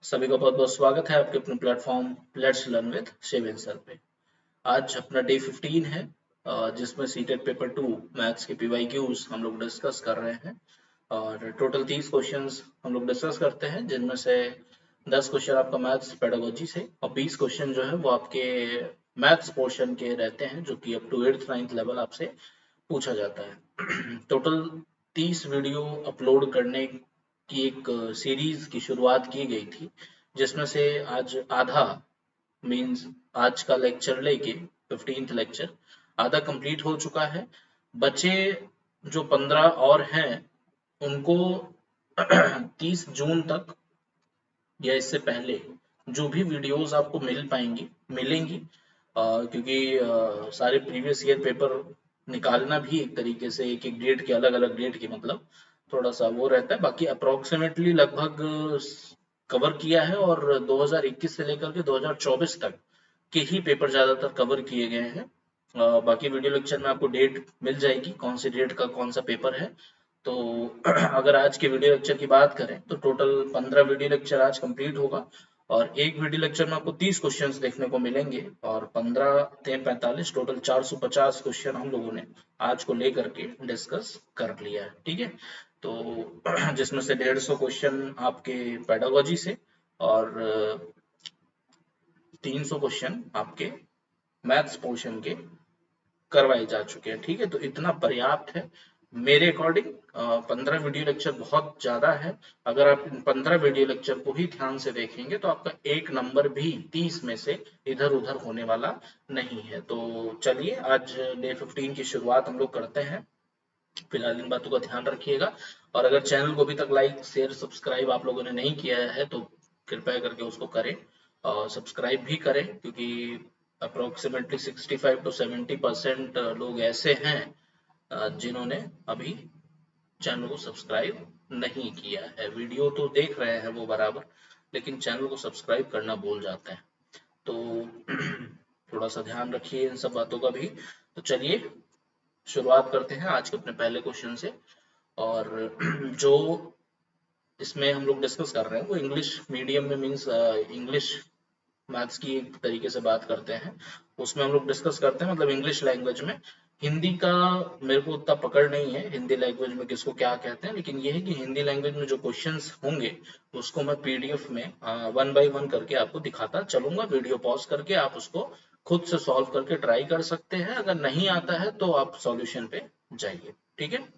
सभी का बहुत बहुत स्वागत है आपके अपने platform let's learn with Shiven sir पे। आज अपना डे 15 है, जिसमें सीटेट पेपर 2 मैथ्स के पीवाईक्यूज हम लोग डिस्कस कर रहे हैं। और टोटल 30 क्वेश्चंस हम लोग डिस्कस करते हैं, जिनमें से 10 क्वेश्चन आपका मैथ्स पेडागोजी से और 20 क्वेश्चन जो है वो आपके मैथ्स पोर्शन के रहते हैं, जो कि up to 8th 9th level आपसे पूछा जाता है। टोटल 30 वीडियो अपलोड करने की एक सीरीज की शुरुआत की गई थी, जिसमें से आज आधा मींस आज का लेक्चर लेके 15th लेक्चर आधा कंप्लीट हो चुका है। बचे जो 15 और हैं उनको 30 जून तक या इससे पहले जो भी वीडियोस आपको मिलेंगी, क्योंकि सारे प्रीवियस ईयर पेपर निकालना भी एक तरीके से एक एक डेट के अलग अलग डेट के मतलब थोड़ा सा वो रहता है। बाकी अप्रोक्सीमेटली लगभग कवर किया है, और 2021 से लेकर के 2024 तक के ही पेपर ज्यादातर कवर किए गए हैं। बाकी वीडियो लेक्चर में आपको डेट मिल जाएगी, कौन सी डेट का कौन सा पेपर है। तो अगर आज के वीडियो लेक्चर की बात करें तो टोटल 15 वीडियो लेक्चर आज कंप्लीट होगा, और एक वीडियो लेक्चर में आपको 30 क्वेश्चंस देखने को मिलेंगे, और 15 3 45 टोटल 450 क्वेश्चन हम लोगों ने आज को लेकर के डिस्कस कर लिया है। ठीक है, तो जिसमें से 150 क्वेश्चन आपके पेडागोजी से और 300 क्वेश्चन आपके मैथ्स पोर्शन के करवाए जा चुके हैं। ठीक है, तो इतना पर्याप्त है मेरे अकॉर्डिंग। 15 वीडियो लेक्चर बहुत ज्यादा है। अगर आप इन 15 वीडियो लेक्चर को ही ध्यान से देखेंगे तो आपका एक नंबर भी 30 में से इधर उधर होने वाला नहीं है। तो चलिए आज डे 15 की शुरुआत हम लोग करते हैं। फिलहाल इन बातों का ध्यान रखिएगा, और अगर चैनल को अभी तक लाइक शेयर सब्सक्राइब आप लोगों ने नहीं किया है तो कृपया करके उसको करें, और सब्सक्राइब भी करें, क्योंकि अप्रोक्सीमेटली 65 to 70% लोग ऐसे हैं जिन्होंने अभी चैनल को सब्सक्राइब नहीं किया है। वीडियो तो देख रहे हैं वो बराबर, लेकिन चैनल को सब्सक्राइब करना भूल जाते हैं। तो थोड़ा सा ध्यान रखिए इन सब बातों का भी। तो चलिए शुरुआत करते हैं आज के अपने पहले क्वेश्चन से। और जो इसमें हम लोग डिस्कस कर रहे हैं वो इंग्लिश मीडियम में मीन्स इंग्लिश मैथ्स की एक तरीके से बात करते हैं, उसमें हम लोग डिस्कस करते हैं, मतलब इंग्लिश लैंग्वेज में। हिंदी का मेरे को उतना पकड़ नहीं है, हिंदी लैंग्वेज में किसको क्या कहते हैं, लेकिन ये है कि हिंदी लैंग्वेज में जो क्वेश्चंस होंगे उसको मैं पीडीएफ में 1 by 1 करके आपको दिखाता चलूंगा। वीडियो पॉज करके आप उसको खुद से सॉल्व करके ट्राई कर सकते हैं। अगर नहीं आता है तो आप सॉल्यूशन पे जाइए। ठीक है,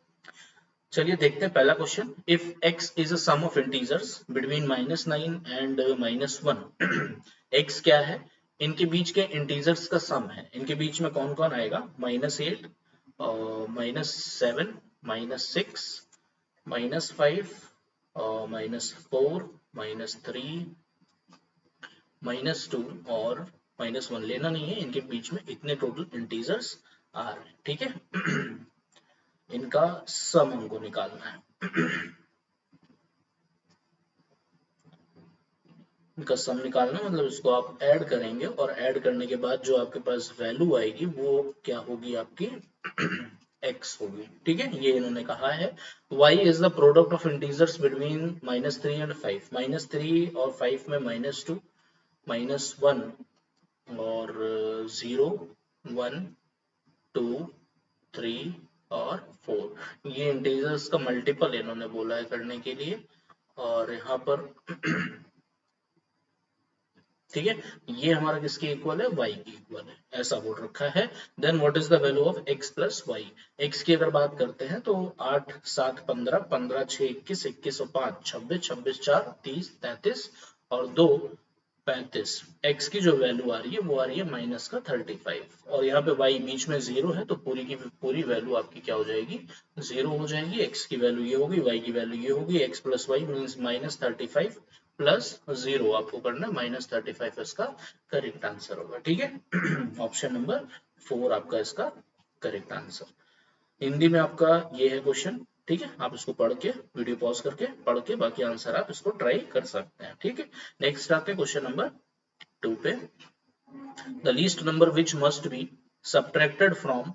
चलिए देखते हैं पहला question. If x is a sum of integers between -9 and -1, x क्या है, इनके बीच के इंटीजर्स का सम है। इनके बीच में कौन कौन आएगा, -8 और -7 -6 -5 और -4 -3 -2 और -1 लेना नहीं है। इनके बीच में इतने टोटल इंटीजर्स आ रहे हैं। ठीक है, इनका सम हमको निकालना है। इनका सम निकालना मतलब इसको आप ऐड करेंगे, और ऐड करने के बाद जो आपके पास वैल्यू आएगी वो क्या होगी, आपकी x होगी। ठीक है, ये इन्होंने कहा है y is the product of integers between -3 and 5। -3 और 5 में -2 -1 और 0 1 2 3 और 4, ये इंटीजर्स का मल्टीपल इन्होंने बोला है करने के लिए। और यहाँ पर ठीक है, ये हमारा किसके इक्वल है, y की इक्वल है, ऐसा बोल रखा है। Then what is the value of x plus Y. x की अगर बात करते हैं तो 8 7 15 15 6 21 21 और 5 26 26 4 30 33 और 2 35। x की जो वैल्यू आ रही है वो आ रही है माइनस का 35, और यहाँ पे y बीच में 0 है, तो पूरी की पूरी वैल्यू आपकी क्या हो जाएगी, 0 हो जाएगी। x की वैल्यू ये होगी, y की वैल्यू ये होगी। x plus Y means -35 plus 0 आपको करना है -35, इसका करेक्ट आंसर होगा। ठीक है, ऑप्शन नंबर 4 आपका इसका करेक्ट आंसर। हिंदी में आपका ये है क्वेश्चन। ठीक है, आप इसको पढ़ के वीडियो पॉज करके पढ़ के बाकी आंसर आप इसको ट्राई कर सकते हैं। ठीक है, नेक्स्ट आते हैं क्वेश्चन नंबर 2 पे। The least number which must be subtracted from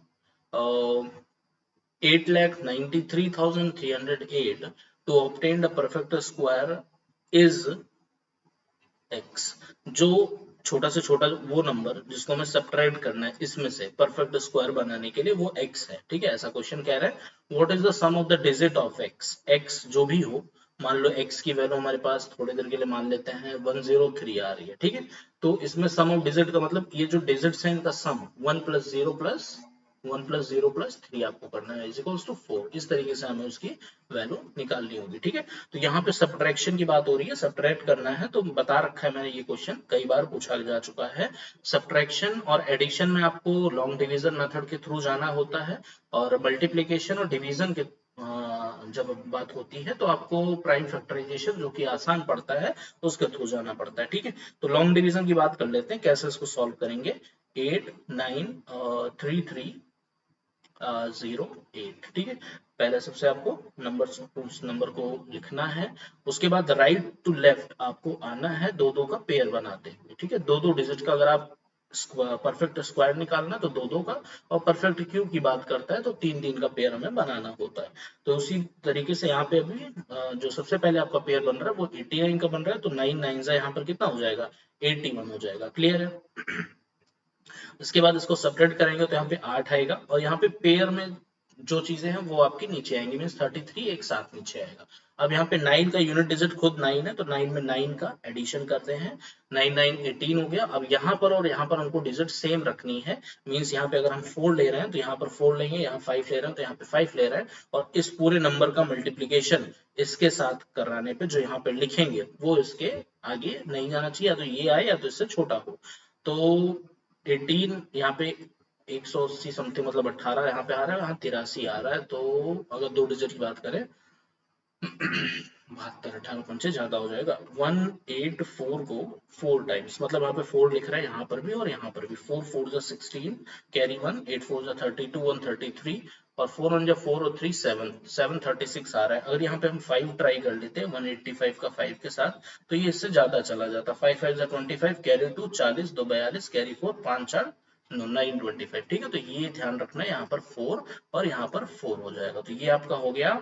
8,93,308 to obtain the perfect square is x, जो छोटा से छोटा वो नंबर जिसको हमें सब्ट्रैक्ट करना है इसमें से परफेक्ट स्क्वायर बनाने के लिए, वो x है। ठीक है, ऐसा क्वेश्चन कह रहा है what is the sum of the digit of x, x जो भी हो, मान लो x की वैल्यू हमारे पास थोड़ी देर के लिए मान लेते हैं 103 आ रही है। ठीक है, तो इसमें सम ऑफ डिजिट का मतलब ये जो डिजिट्स हैं इनका सम 1 + 0 + 3 आपको करना है इज इक्वल्स टू 4। इस तरीके से हमें उसकी वैल्यू निकालनी होगी। ठीक है, तो यहाँ पे सब्ट्रैक्शन की बात हो रही है, सब्ट्रैक्ट करना है, तो बता रखा है मैंने, ये क्वेश्चन कई बार पूछा जा चुका है। सब्ट्रैक्शन और एडिशन में आपको लॉन्ग डिवीजन मेथड के थ्रू जाना होता है, और मल्टीप्लिकेशन और डिवीजन के जब बात होती है तो आपको प्राइम फैक्टराइजेशन जो कि आसान पड़ता है उसके थ्रू जाना पड़ता है। ठीक है, तो लॉन्ग डिवीजन की बात कर लेते हैं, कैसे इसको सॉल्व करेंगे। 8 9 3 3 0 8। ठीक है, पहले सबसे आपको उस नंबर को लिखना है, उसके बाद राइट टू लेफ्ट आपको आना है दो दो का पेयर बनाते हुए। ठीक है, दो दो डिजिट का अगर आप परफेक्ट स्क्वायर निकालना तो दो दो का, और परफेक्ट क्यूब की बात करता है तो तीन तीन का पेयर हमें बनाना होता है। तो उसी तरीके से यहाँ पे अभी जो सबसे पहले आपका पेयर बन रहा है वो 89 का बन रहा है, तो 9 9 यहाँ पर कितना हो जाएगा, 81 हो जाएगा। क्लियर है। इसके बाद इसको सेपरेट करेंगे तो यहाँ पे 8 आएगा, और यहाँ पे पेयर में जो चीजें हैं वो आपकी नीचे आएंगी, मीन 33 एक साथ नीचे आएगा। अब यहाँ पे 9 का यूनिट डिजिट खुद 9 है, तो 9 में 9 का एडिशन करते हैं, 9 9 18 हो गया। अब यहाँ पर और यहाँ पर हमको डिजिट सेम रखनी है, मीन्स यहाँ पे अगर हम 4 ले रहे हैं तो यहाँ पर 4 लेंगे, यहाँ 5 ले रहे हैं तो यहाँ पे 5 ले रहे हैं, और इस पूरे नंबर का मल्टीप्लीकेशन इसके साथ कराने पे जो यहाँ पे लिखेंगे वो इसके आगे नहीं जाना चाहिए, या तो ये आए या तो इससे छोटा हो। तो 18 यहाँ पे 180 समथिंग, मतलब 18 यहाँ पे आ रहा है, यहाँ 83 आ रहा है। तो अगर दो डिजिट की बात करें 72 18 पंचे ज्यादा हो जाएगा। 184 को 4 टाइम्स, मतलब यहाँ पे 4 लिख रहा है, यहाँ पर भी और यहाँ पर भी। 4 4 जा 16 कैरी 1, 8 4 जा 32 133, और 4 1 जा 4 और 3 7 736 आ रहा है। अगर यहाँ पे हम 5 ट्राई कर लेते हैं 185 का 5 के साथ, तो ये इससे ज्यादा चला जाता। 5 5 जा 25 कैरी 2 40 2 42 कैरी 4 5 4 9 25। ठीक है, तो ये ध्यान रखना है, यहाँ पर 4 और यहाँ पर 4 हो जाएगा। तो ये आपका हो गया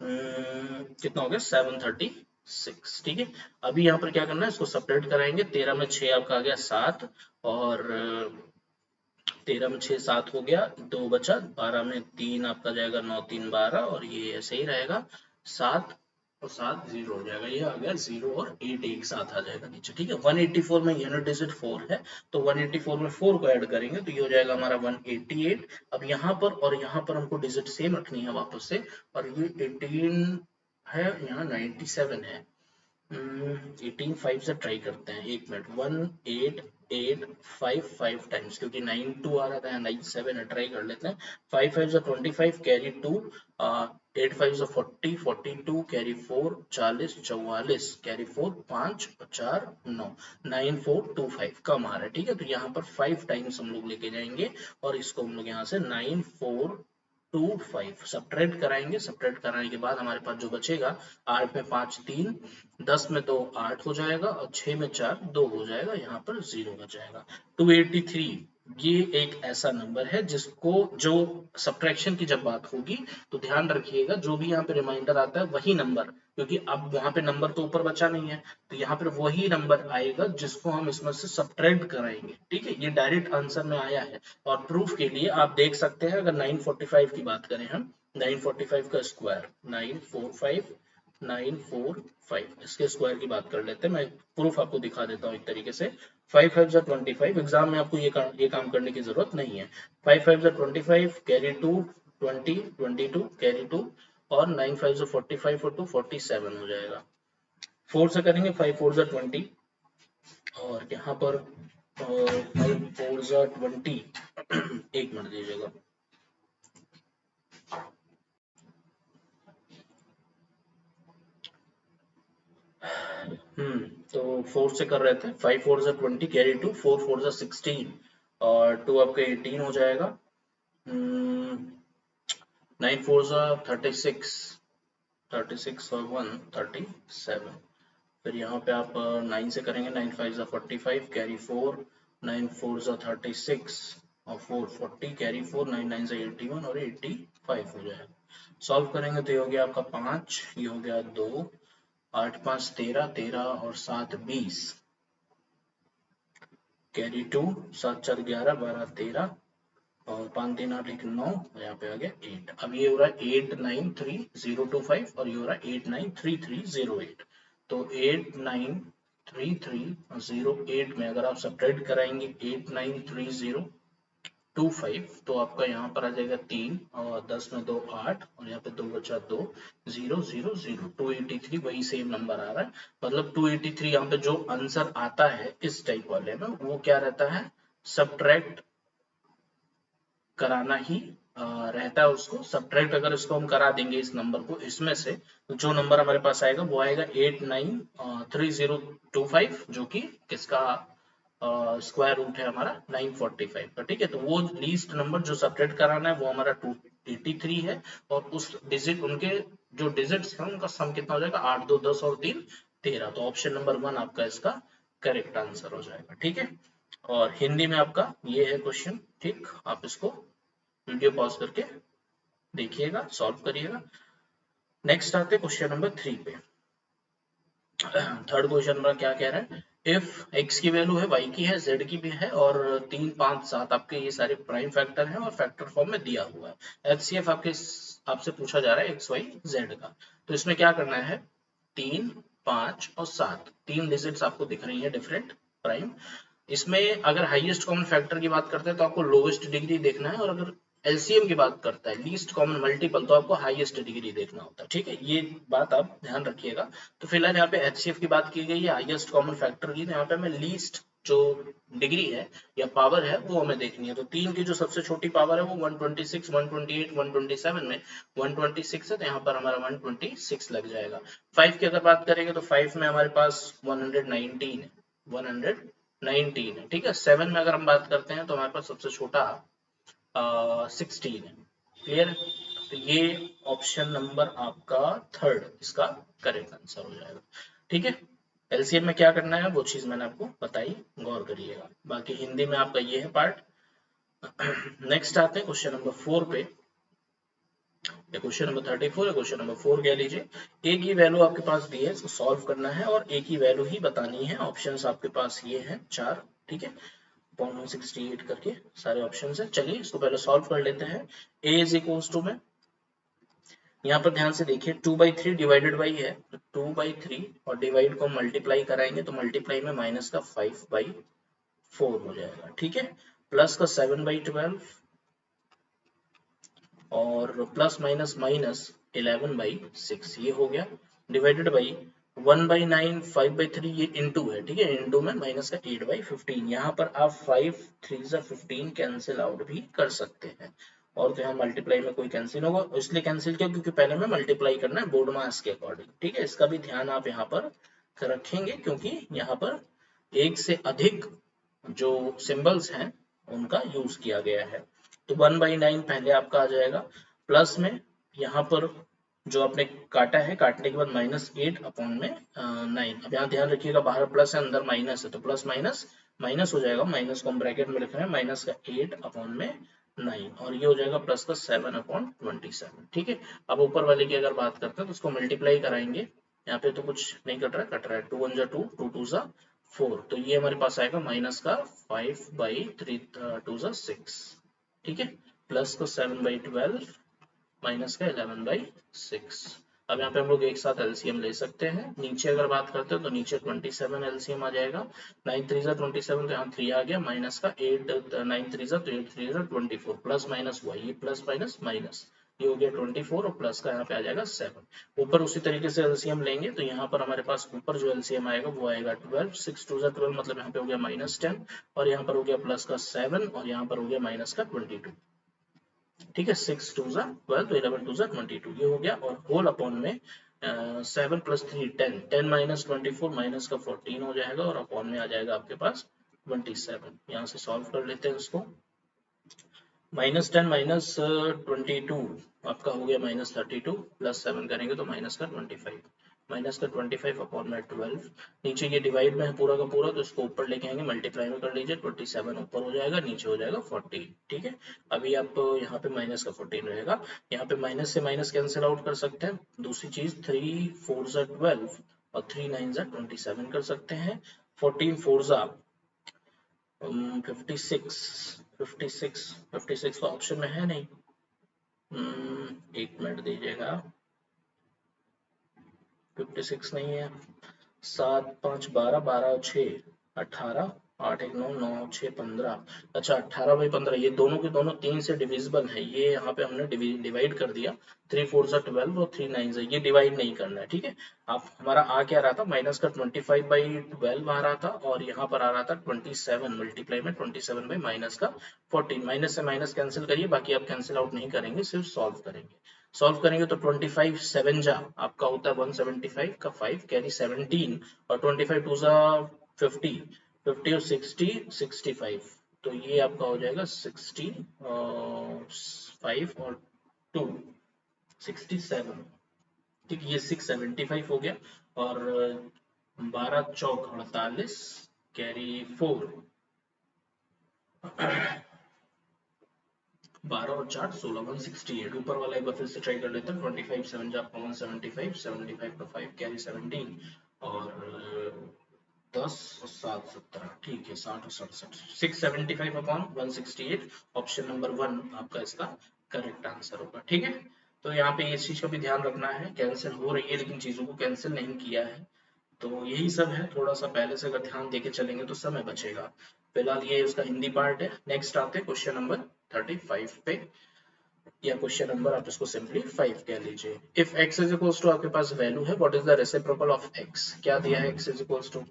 कितना हो गया 736। ठीक है, अभी यहाँ पर क्या करना है, इसको सेपरेट कराएंगे। 13 में 6 आपका आ गया 7, और 13 में 6 7 हो गया, 2 बचा, 12 में 3 आपका जाएगा 9 3 12, और ये ऐसे ही रहेगा 7 और 7 0 हो जाएगा। ये आ गया 0 और 8 एक साथ आ जाएगा नीचे। ठीक है, 184 में यूनिट डिजिट 4 है, तो 184 में 4 को ऐड करेंगे तो ये हो जाएगा हमारा 188। अब यहाँ पर और यहाँ पर हमको डिजिट सेम रखनी है वापस से, और ये 18 है, यहाँ 97 है। 18 5 से ट्राई करते हैं, एक मिनट। 1 8 8 5 5 टाइम्स, क्योंकि 9 2 आ रहा था, 9 7 है, ट्राई कर लेते हैं। 5 5 से 25 कैरी 2, 8 5 से 40 42 कैरी 4 40 44 कैरी 4 5 4 9 9 4 2 5 कम आ रहा है। ठीक है, तो यहाँ पर 5 टाइम्स हम लोग लेके जाएंगे, और इसको हम लोग यहाँ से 9 4 2 5 सब्ट्रैक्ट कराएंगे। सब्ट्रैक्ट कराने के बाद हमारे पास जो बचेगा, 8 में 5 3, 10 में 2 8 हो जाएगा, और 6 में 4 2 हो जाएगा, यहाँ पर 0 बच जाएगा। 283 ये एक ऐसा नंबर है जिसको, जो सब्ट्रैक्शन की जब बात होगी तो ध्यान रखिएगा, जो भी यहाँ पे रिमाइंडर आता है वही नंबर, क्योंकि अब वहां पे नंबर तो ऊपर बचा नहीं है, तो यहाँ पर वही नंबर आएगा जिसको हम इसमें से सब्ट्रैक्ट कराएंगे। ठीक है, ये डायरेक्ट आंसर में आया है, और प्रूफ के लिए आप देख सकते हैं, अगर 945 की बात करें हम, 945 का स्क्वायर 945 945, इसके स्क्वायर की बात कर लेते हैं। मैं प्रूफ आपको दिखा देता हूँ एक तरीके से। 5 5 जा 25, एग्जाम में आपको ये काम करने की जरूरत नहीं है। 5 5 जा 25 कैरी 2 20 22 कैरी 2, और 9 5 जा 45 और 2 47 हो जाएगा। 4 से करेंगे, 5 4 जा 20, और यहाँ पर 5 4 जा 20 एक मिनट दीजिएगा। तो 4 से कर रहे थे, 5 4 जा 20 कैरी 2, 4 4 जा 16, और 2 आपका 18 हो जाएगा। 9 4 जा 36, 36 और 1 37। फिर यहाँ पे आप 9 से करेंगे, 9 5 जा 45 कैरी 4, 9 4 जा 36 और 4 40 कैरी 4, 9 9 जा 81 और 85 हो जाएगा। सॉल्व करेंगे तो ये हो गया आपका 5, ये हो गया 2, 8 5 13 13 और 7 20, कैरी 2, 7 4 11, 12 13 और 5 3 8 1 9, यहाँ पे आ गया 8। अब ये हो रहा है 893025 और ये हो रहा है 893308। तो 893308 में अगर आप सब्ट्रैक्ट कराएंगे 893025 तो आपका यहाँ पर आ जाएगा 3 और 10 में 2 8 और यहाँ पे 2 बचा 2 0 0 0 283 वही सेम नंबर आ रहा है। मतलब 283 यहाँ पे जो आंसर आता है इस टाइप वाले में वो क्या रहता है, सब्ट्रैक्ट कराना ही रहता है उसको। सब्ट्रैक्ट अगर इसको हम करा देंगे इस नंबर को इसमें से तो जो नंबर हमारे पास आएगा वो आएगा 893025 जो कि किसका स्क्वायर रूट है हमारा 945 का। ठीक है, तो वो लीस्ट नंबर जो सब्ट्रैक्ट कराना है वो हमारा 283 है और उस डिजिट उनके जो डिजिट्स हैं उनका सम कितना हो जाएगा 8 2 10 और 3 13। तो ऑप्शन नंबर 1 आपका इसका करेक्ट आंसर हो जाएगा। ठीक है, और हिंदी में आपका ये है क्वेश्चन। ठीक, आप इसको वीडियो पॉज करके देखिएगा, सॉल्व करिएगा। नेक्स्ट आते क्वेश्चन नंबर 3 पे। थर्ड क्वेश्चन में क्या कह रहा है, इफ x की वैल्यू है, y की है, z की भी है और 3 5 7 आपके ये सारे प्राइम फैक्टर हैं और फैक्टर फॉर्म में दिया हुआ है। HCF आपसे पूछा जा रहा है x y z का। तो इसमें क्या करना है, 3 5 और 7 तीन डिजिट्स आपको दिख रही है डिफरेंट प्राइम। इसमें अगर हाईएस्ट कॉमन फैक्टर की बात करते हैं तो आपको लोवेस्ट डिग्री देखना है और अगर एलसीएम की बात करता है लीस्ट कॉमन मल्टीपल तो आपको हाईएस्ट डिग्री देखना होता है। ठीक है, ये बात आप ध्यान रखिएगा। तो फिलहाल यहाँ पे एचसीएफ की बात की गई है हाईएस्ट कॉमन फैक्टर की, तो यहाँ पे हमें लीस्ट जो डिग्री है या पावर है वो हमें देखनी है। तो 3 की जो सबसे छोटी पावर है वो 126 128 127 में 126 है तो यहाँ पर हमारा 126 लग जाएगा। 5 की अगर बात करेंगे तो 5 में हमारे पास 119 है, 119 है। ठीक है, 7 में अगर हम बात करते हैं तो हमारे पास सबसे छोटा 16 है। क्लियर, तो ये ऑप्शन नंबर आपका थर्ड इसका करेक्ट आंसर हो जाएगा। ठीक है, एलसीएम में क्या करना है वो चीज मैंने आपको बताई, गौर करिएगा। बाकी हिंदी में आपका ये है पार्ट। नेक्स्ट आते हैं क्वेश्चन नंबर 4 पे। क्वेश्चन नंबर 34 है, क्वेश्चन नंबर 4 कह लीजिए। ए की वैल्यू आपके पास दी है, इसको सॉल्व करना है और ए की वैल्यू ही बतानी है। ऑप्शंस आपके पास ये हैं 4। ठीक है, 168 करके सारे ऑप्शंस हैं। चलिए इसको पहले सॉल्व कर लेते हैं। a इज इक्वल्स टू में यहाँ पर ध्यान से देखिए 2/3 डिवाइडेड बाई है तो 2/3 और डिवाइड को मल्टीप्लाई कराएंगे तो मल्टीप्लाई में माइनस का 5/4 हो जाएगा। ठीक है, प्लस का 7/12 और प्लस माइनस माइनस 11/6 ये हो गया, डिवाइडेड बाई 1/9 5/3 ये इनटू है। ठीक है, इनटू में माइनस का 8/15। यहाँ पर आप 5 3 15 कैंसिल आउट भी कर सकते हैं और तो यहाँ मल्टीप्लाई में कोई कैंसिल होगा, इसलिए कैंसिल किया क्योंकि पहले में मल्टीप्लाई करना है बोर्ड मास के अकॉर्डिंग। ठीक है, इसका भी ध्यान आप यहाँ पर रखेंगे क्योंकि यहाँ पर एक से अधिक जो सिंबल्स हैं उनका यूज किया गया है। तो 1/9 पहले आपका आ जाएगा, प्लस में यहाँ पर जो आपने काटा है काटने के बाद -8 अपॉन में 9। अब यहाँ ध्यान रखिएगा बाहर प्लस है अंदर माइनस है तो प्लस माइनस माइनस हो जाएगा, माइनस को हम ब्रैकेट में लिख रहे हैं, माइनस का 8 अपॉन में 9 और ये हो जाएगा प्लस का 7/27। ठीक है, अब ऊपर वाले की अगर बात करते हैं तो उसको मल्टीप्लाई कराएंगे। यहाँ पे तो कुछ नहीं कट रहा है, कट रहा है 2 1 2 2 2 4 तो ये हमारे पास आएगा माइनस का 5/3 2 6। ठीक है, प्लस का 7/12 माइनस का 11/6। अब यहाँ पे हम लोग एक साथ एलसीएम ले सकते हैं। नीचे अगर बात करते हैं तो नीचे 27 एलसीएम आ जाएगा, 9 3 27 तो यहाँ 3 आ गया, माइनस का 8 9 3 तो 8 3 24 प्लस माइनस हुआ, ये प्लस माइनस माइनस ये हो गया 24 और प्लस का यहाँ पे आ जाएगा 7। ऊपर उसी तरीके से एलसीएम लेंगे तो यहाँ पर हमारे पास ऊपर जो एलसीएम आएगा वो आएगा 12 6 2 12 मतलब यहाँ पे हो गया -10 और यहाँ पर हो गया प्लस का 7 और यहाँ पर हो गया माइनस का 22। ठीक है, 6 2 12 तो 11 2 22 ये हो गया और होल अपॉन में 7 + 3 10 10 - 24 माइनस का 14 हो जाएगा और अपॉन में आ जाएगा आपके पास 27। यहाँ से सॉल्व कर लेते हैं इसको। -10 - 22 आपका हो गया -32 प्लस 7 करेंगे तो माइनस का 25 माइनस का 25 अपॉन में 12। नीचे ये डिवाइड में है पूरा का पूरा तो इसको ऊपर लेके आएंगे मल्टीप्लाई में कर लीजिए, 27 ऊपर हो जाएगा नीचे हो जाएगा 14। ठीक है, अभी आप यहाँ पे माइनस का 14 रहेगा, यहाँ पे माइनस से माइनस कैंसिल आउट कर सकते हैं। दूसरी चीज 3 4 12 और 3 9 27 कर सकते हैं, 14 4 56 तो ऑप्शन में है नहीं। एक मिनट दीजिएगा, 56 नहीं है। 7 5 12, 12 6 18, 8 1 9, 9 6 15। अच्छा 18/15, ये दोनों के दोनों 3 से डिविजिबल है, ये यहाँ पे हमने डिवाइड कर दिया। 3 4 12 और 3 9 ये डिवाइड नहीं करना है, ठीक है। आप हमारा आ क्या रहा था, माइनस का 25/12 आ रहा था, और यहाँ पर आ रहा था 27 मल्टीप्लाई में 27 बाई माइनस का 14। माइनस से माइनस कैंसिल करिए, बाकी आप कैंसिल आउट नहीं करेंगे, सिर्फ सॉल्व करेंगे। सॉल्व करेंगे तो 25 7 जा आपका होता है 175 का 5 कैरी 17, और 25 2 जा 50, 50 और 60 65, तो ये आपका हो जाएगा 65 और 2 67। ठीक, ये 675 हो गया, और 12 चौक 48 कैरी 4, 12 और 4 16, 168। ऊपर वाला एक बार फिर से ट्राई कर लेते हैं। 25 7 जा आपका 175, 75 का 5 कैरी 17, और 10 और 7 17, ठीक है 60 और 67, 675 अपॉन 168। ऑप्शन नंबर 1 आपका इसका करेक्ट आंसर होगा, ठीक है। तो यहाँ पे इस चीज का भी ध्यान रखना है, कैंसिल हो रही है लेकिन चीजों को कैंसिल नहीं किया है, तो यही सब है। थोड़ा सा पहले से अगर ध्यान देके चलेंगे तो समय बचेगा। फिलहाल ये उसका हिंदी पार्ट है। नेक्स्ट आते हैं क्वेश्चन नंबर 35 पे, या क्वेश्चन नंबर आप इसको सिंपली 5 कह लीजिए। If x is equals to, आपके पास वैल्यू है, what is the reciprocal of x, क्या दिया है, x इज इक्वल्स टू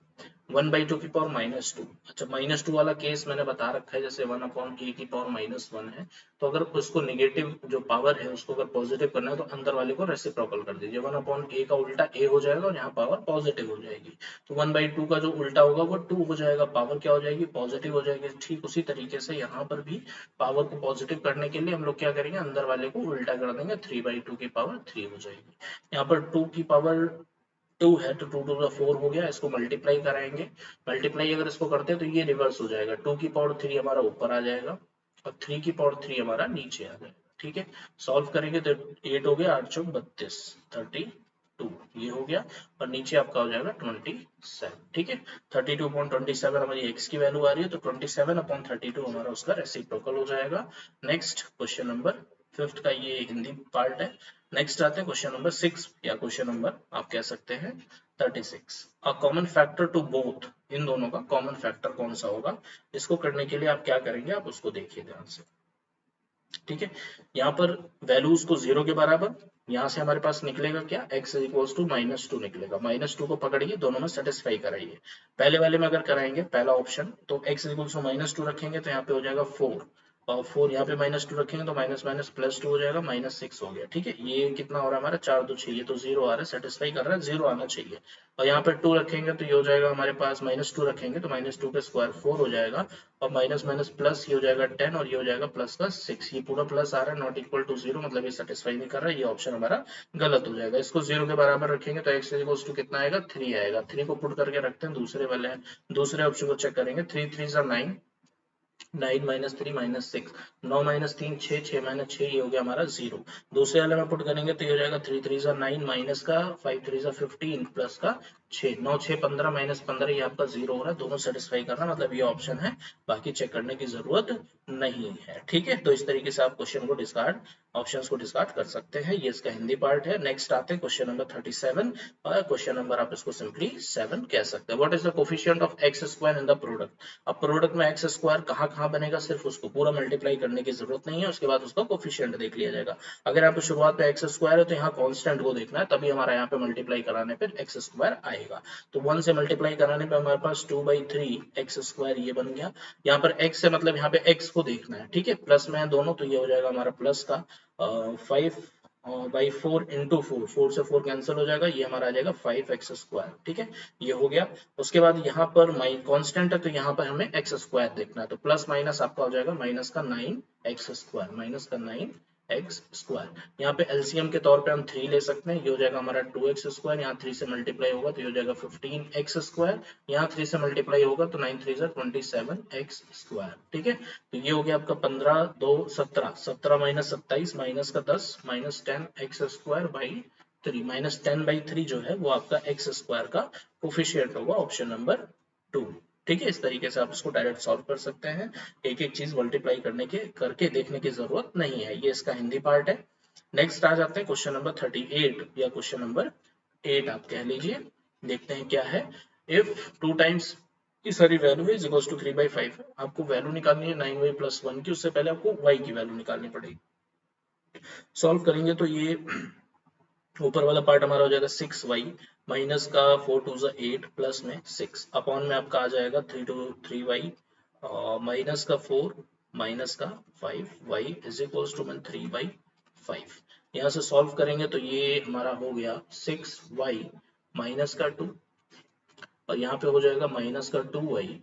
1/2 की पावर -2। अच्छा -2 वाला केस मैंने बता रखा है, जैसे 1/a की पावर -1 है, तो अगर उसको नेगेटिव जो पावर है उसको अगर पॉजिटिव करना है तो अंदर वाले को रेसिप्रोकल कर दीजिए। 1/a का उल्टा a हो जाएगा और यहाँ पावर पॉजिटिव हो जाएगी, तो 1/2 का जो उल्टा होगा वो 2 हो जाएगा, पावर क्या हो जाएगी, पॉजिटिव हो जाएगी। ठीक उसी तरीके से यहाँ पर भी पावर को पॉजिटिव करने के लिए हम लोग क्या करेंगे, अंदर वाले को उल्टा कर देंगे, 3/2 की पावर 3 हो जाएगी। यहाँ पर 2 की पावर 2 है तो 2 टू 4 हो गया, इसको मल्टीप्लाई कराएंगे। मल्टीप्लाई अगर इसको करते हैं तो ये रिवर्स हो जाएगा, 2 की पावर 3 हमारा ऊपर आ जाएगा और 3 की पावर 3 हमारा नीचे आ जाएगा, ठीक है। सॉल्व करेंगे तो 8 हो गया, 8 चौक 32, 32 ये हो गया, और नीचे आपका हो जाएगा 27, ठीक है। 32/27 हमारी x की वैल्यू आ रही है, तो 27/32 हमारा उसका रेसिप्रोकल हो जाएगा। नेक्स्ट क्वेश्चन नंबर 5 का ये हिंदी पार्ट है। नेक्स्ट आते हैं क्वेश्चन नंबर 6, या क्वेश्चन नंबर आप कह सकते हैं 36। A common factor to both, इन दोनों का कॉमन फैक्टर कौन सा होगा, इसको करने के लिए आप क्या करेंगे, आप उसको देखिए ध्यान से, ठीक है। यहाँ पर वैल्यूज को 0 के बराबर, यहाँ से हमारे पास निकलेगा क्या, x इज इक्वल्स टू -2 निकलेगा। -2 को पकड़िए, दोनों में सेटिस्फाई कराइए। पहले वाले में अगर कराएंगे पहला ऑप्शन, तो x इज इक्वल्स टू -2 रखेंगे तो यहाँ पे हो जाएगा 4, और 4 यहाँ पे -2 रखेंगे तो माइनस माइनस +2 हो जाएगा, -6 हो गया, ठीक है। ये कितना हो रहा है हमारा, 4 2 6, ये तो 0 आ रहा है, सेटिस्फाई कर रहा है, 0 आना चाहिए। और यहाँ पे 2 रखेंगे तो ये हो जाएगा हमारे पास, -2 रखेंगे तो -2 का स्क्वायर 4 हो जाएगा, और माइनस माइनस प्लस ये हो जाएगा 10, और ये हो जाएगा प्लस का 6, ये पूरा प्लस आ रहा है, नॉट इक्वल टू 0, मतलब ये सेटिस्फाई नहीं कर रहा है, ये ऑप्शन हमारा गलत हो जाएगा। इसको 0 के बराबर रखेंगे तो x इक्वल्स टू कितना आएगा, 3 आएगा। 3 को पुट करके रखते हैं दूसरे वाले, दूसरे ऑप्शन को चेक करेंगे, 3 3 9, 9 -3 -6, 9 -3 6, 6 -6 ये हो गया हमारा 0। दूसरे वाले में पुट करेंगे तो ये हो जाएगा 3 3 9 माइनस का 5 3 15 प्लस का 6, 9 6 15 -15, ये आपका 0 हो रहा है, दोनों सेटिस्फाई करना, मतलब ये ऑप्शन है, बाकी चेक करने की जरूरत नहीं है, ठीक है। तो इस तरीके से आप क्वेश्चन को डिस्कार्ड, ऑप्शंस को डिस्कार्ड कर सकते हैं, ये इसका हिंदी पार्ट है। नेक्स्ट आते हैं क्वेश्चन नंबर 37, और क्वेश्चन नंबर आप इसको सिंपली 7 कह सकते हैं। What is the coefficient of x square in the product. अब प्रोडक्ट में एक्स स्क्वायर कहाँ बनेगा, सिर्फ उसको पूरा मल्टीप्लाई करने की जरूरत नहीं है, उसके बाद उसका कोफिशिएंट देख लिया जाएगा। अगर यहाँ पे शुरुआत में एक्स स्क्वायर है तो यहाँ कांस्टेंट को देखना है, तभी हमारा यहाँ पे मल्टीप्लाई कराने पे एक्स स्क्वायर आएगा। तो 1 से मल्टीप्लाई कराने पे हमारे पास 2/3 एक्स स्क्वायर ये बन गया। यहाँ पर x से मतलब यहाँ पे x को देखना है, ठीक है, प्लस में है दोनों, तो ये हो जाएगा हमारा प्लस का 5/4 इंटू 4, 4 से 4 कैंसिल हो जाएगा, ये हमारा आ जाएगा 5x स्क्वायर, ठीक है, ये हो गया। उसके बाद यहाँ पर कांस्टेंट है तो यहाँ पर हमें एक्स स्क्वायर देखना है, तो प्लस माइनस आपका हो जाएगा माइनस का 9x स्क्वायर, माइनस का 9x स्क्वायर। यहाँ पे एलसीएम के तौर पे हम 3 ले सकते हैं, ये हो जाएगा हमारा 2x स्क्वायर, यहाँ 3 से मल्टीप्लाई होगा तो ये हो जाएगा 15x स्क्वायर, यहाँ 3 से मल्टीप्लाई होगा तो 9 3 27x स्क्वायर, ठीक है। तो ये हो गया आपका 15 2 17, 17 माइनस 27 माइनस का 10 माइनस 10x स्क्वायर बाई 3, -10/3 जो है वो आपका एक्स स्क्वायर का कोफिशिएंट होगा, ऑप्शन नंबर 2। ठीक है, इस तरीके से आप इसको डायरेक्ट सॉल्व कर सकते हैं, एक एक चीज मल्टीप्लाई करके देखने की जरूरत नहीं है। ये इसका हिंदी पार्ट है। नेक्स्ट आ जाते हैं क्वेश्चन नंबर 38 या क्वेश्चन नंबर 8 आप कह लीजिए। देखते हैं क्या है। इफ 2 टाइम्स की सारी वैल्यू है इज इक्वल टू 3/5 है, आपको वैल्यू निकालनी है 9y + 1 की, उससे पहले आपको y की वैल्यू निकालनी पड़ेगी। सॉल्व करेंगे तो ये ऊपर वाला पार्ट हमारा हो जाएगा 6y माइनस का 4 2 8 प्लस में 6 अपॉन में आपका आ जाएगा 3y माइनस का 4 माइनस का 5y इज इक्वल टू 3/5। यहाँ से सॉल्व करेंगे तो ये हमारा हो गया 6y माइनस का 2 और यहाँ पे हो जाएगा माइनस का 2y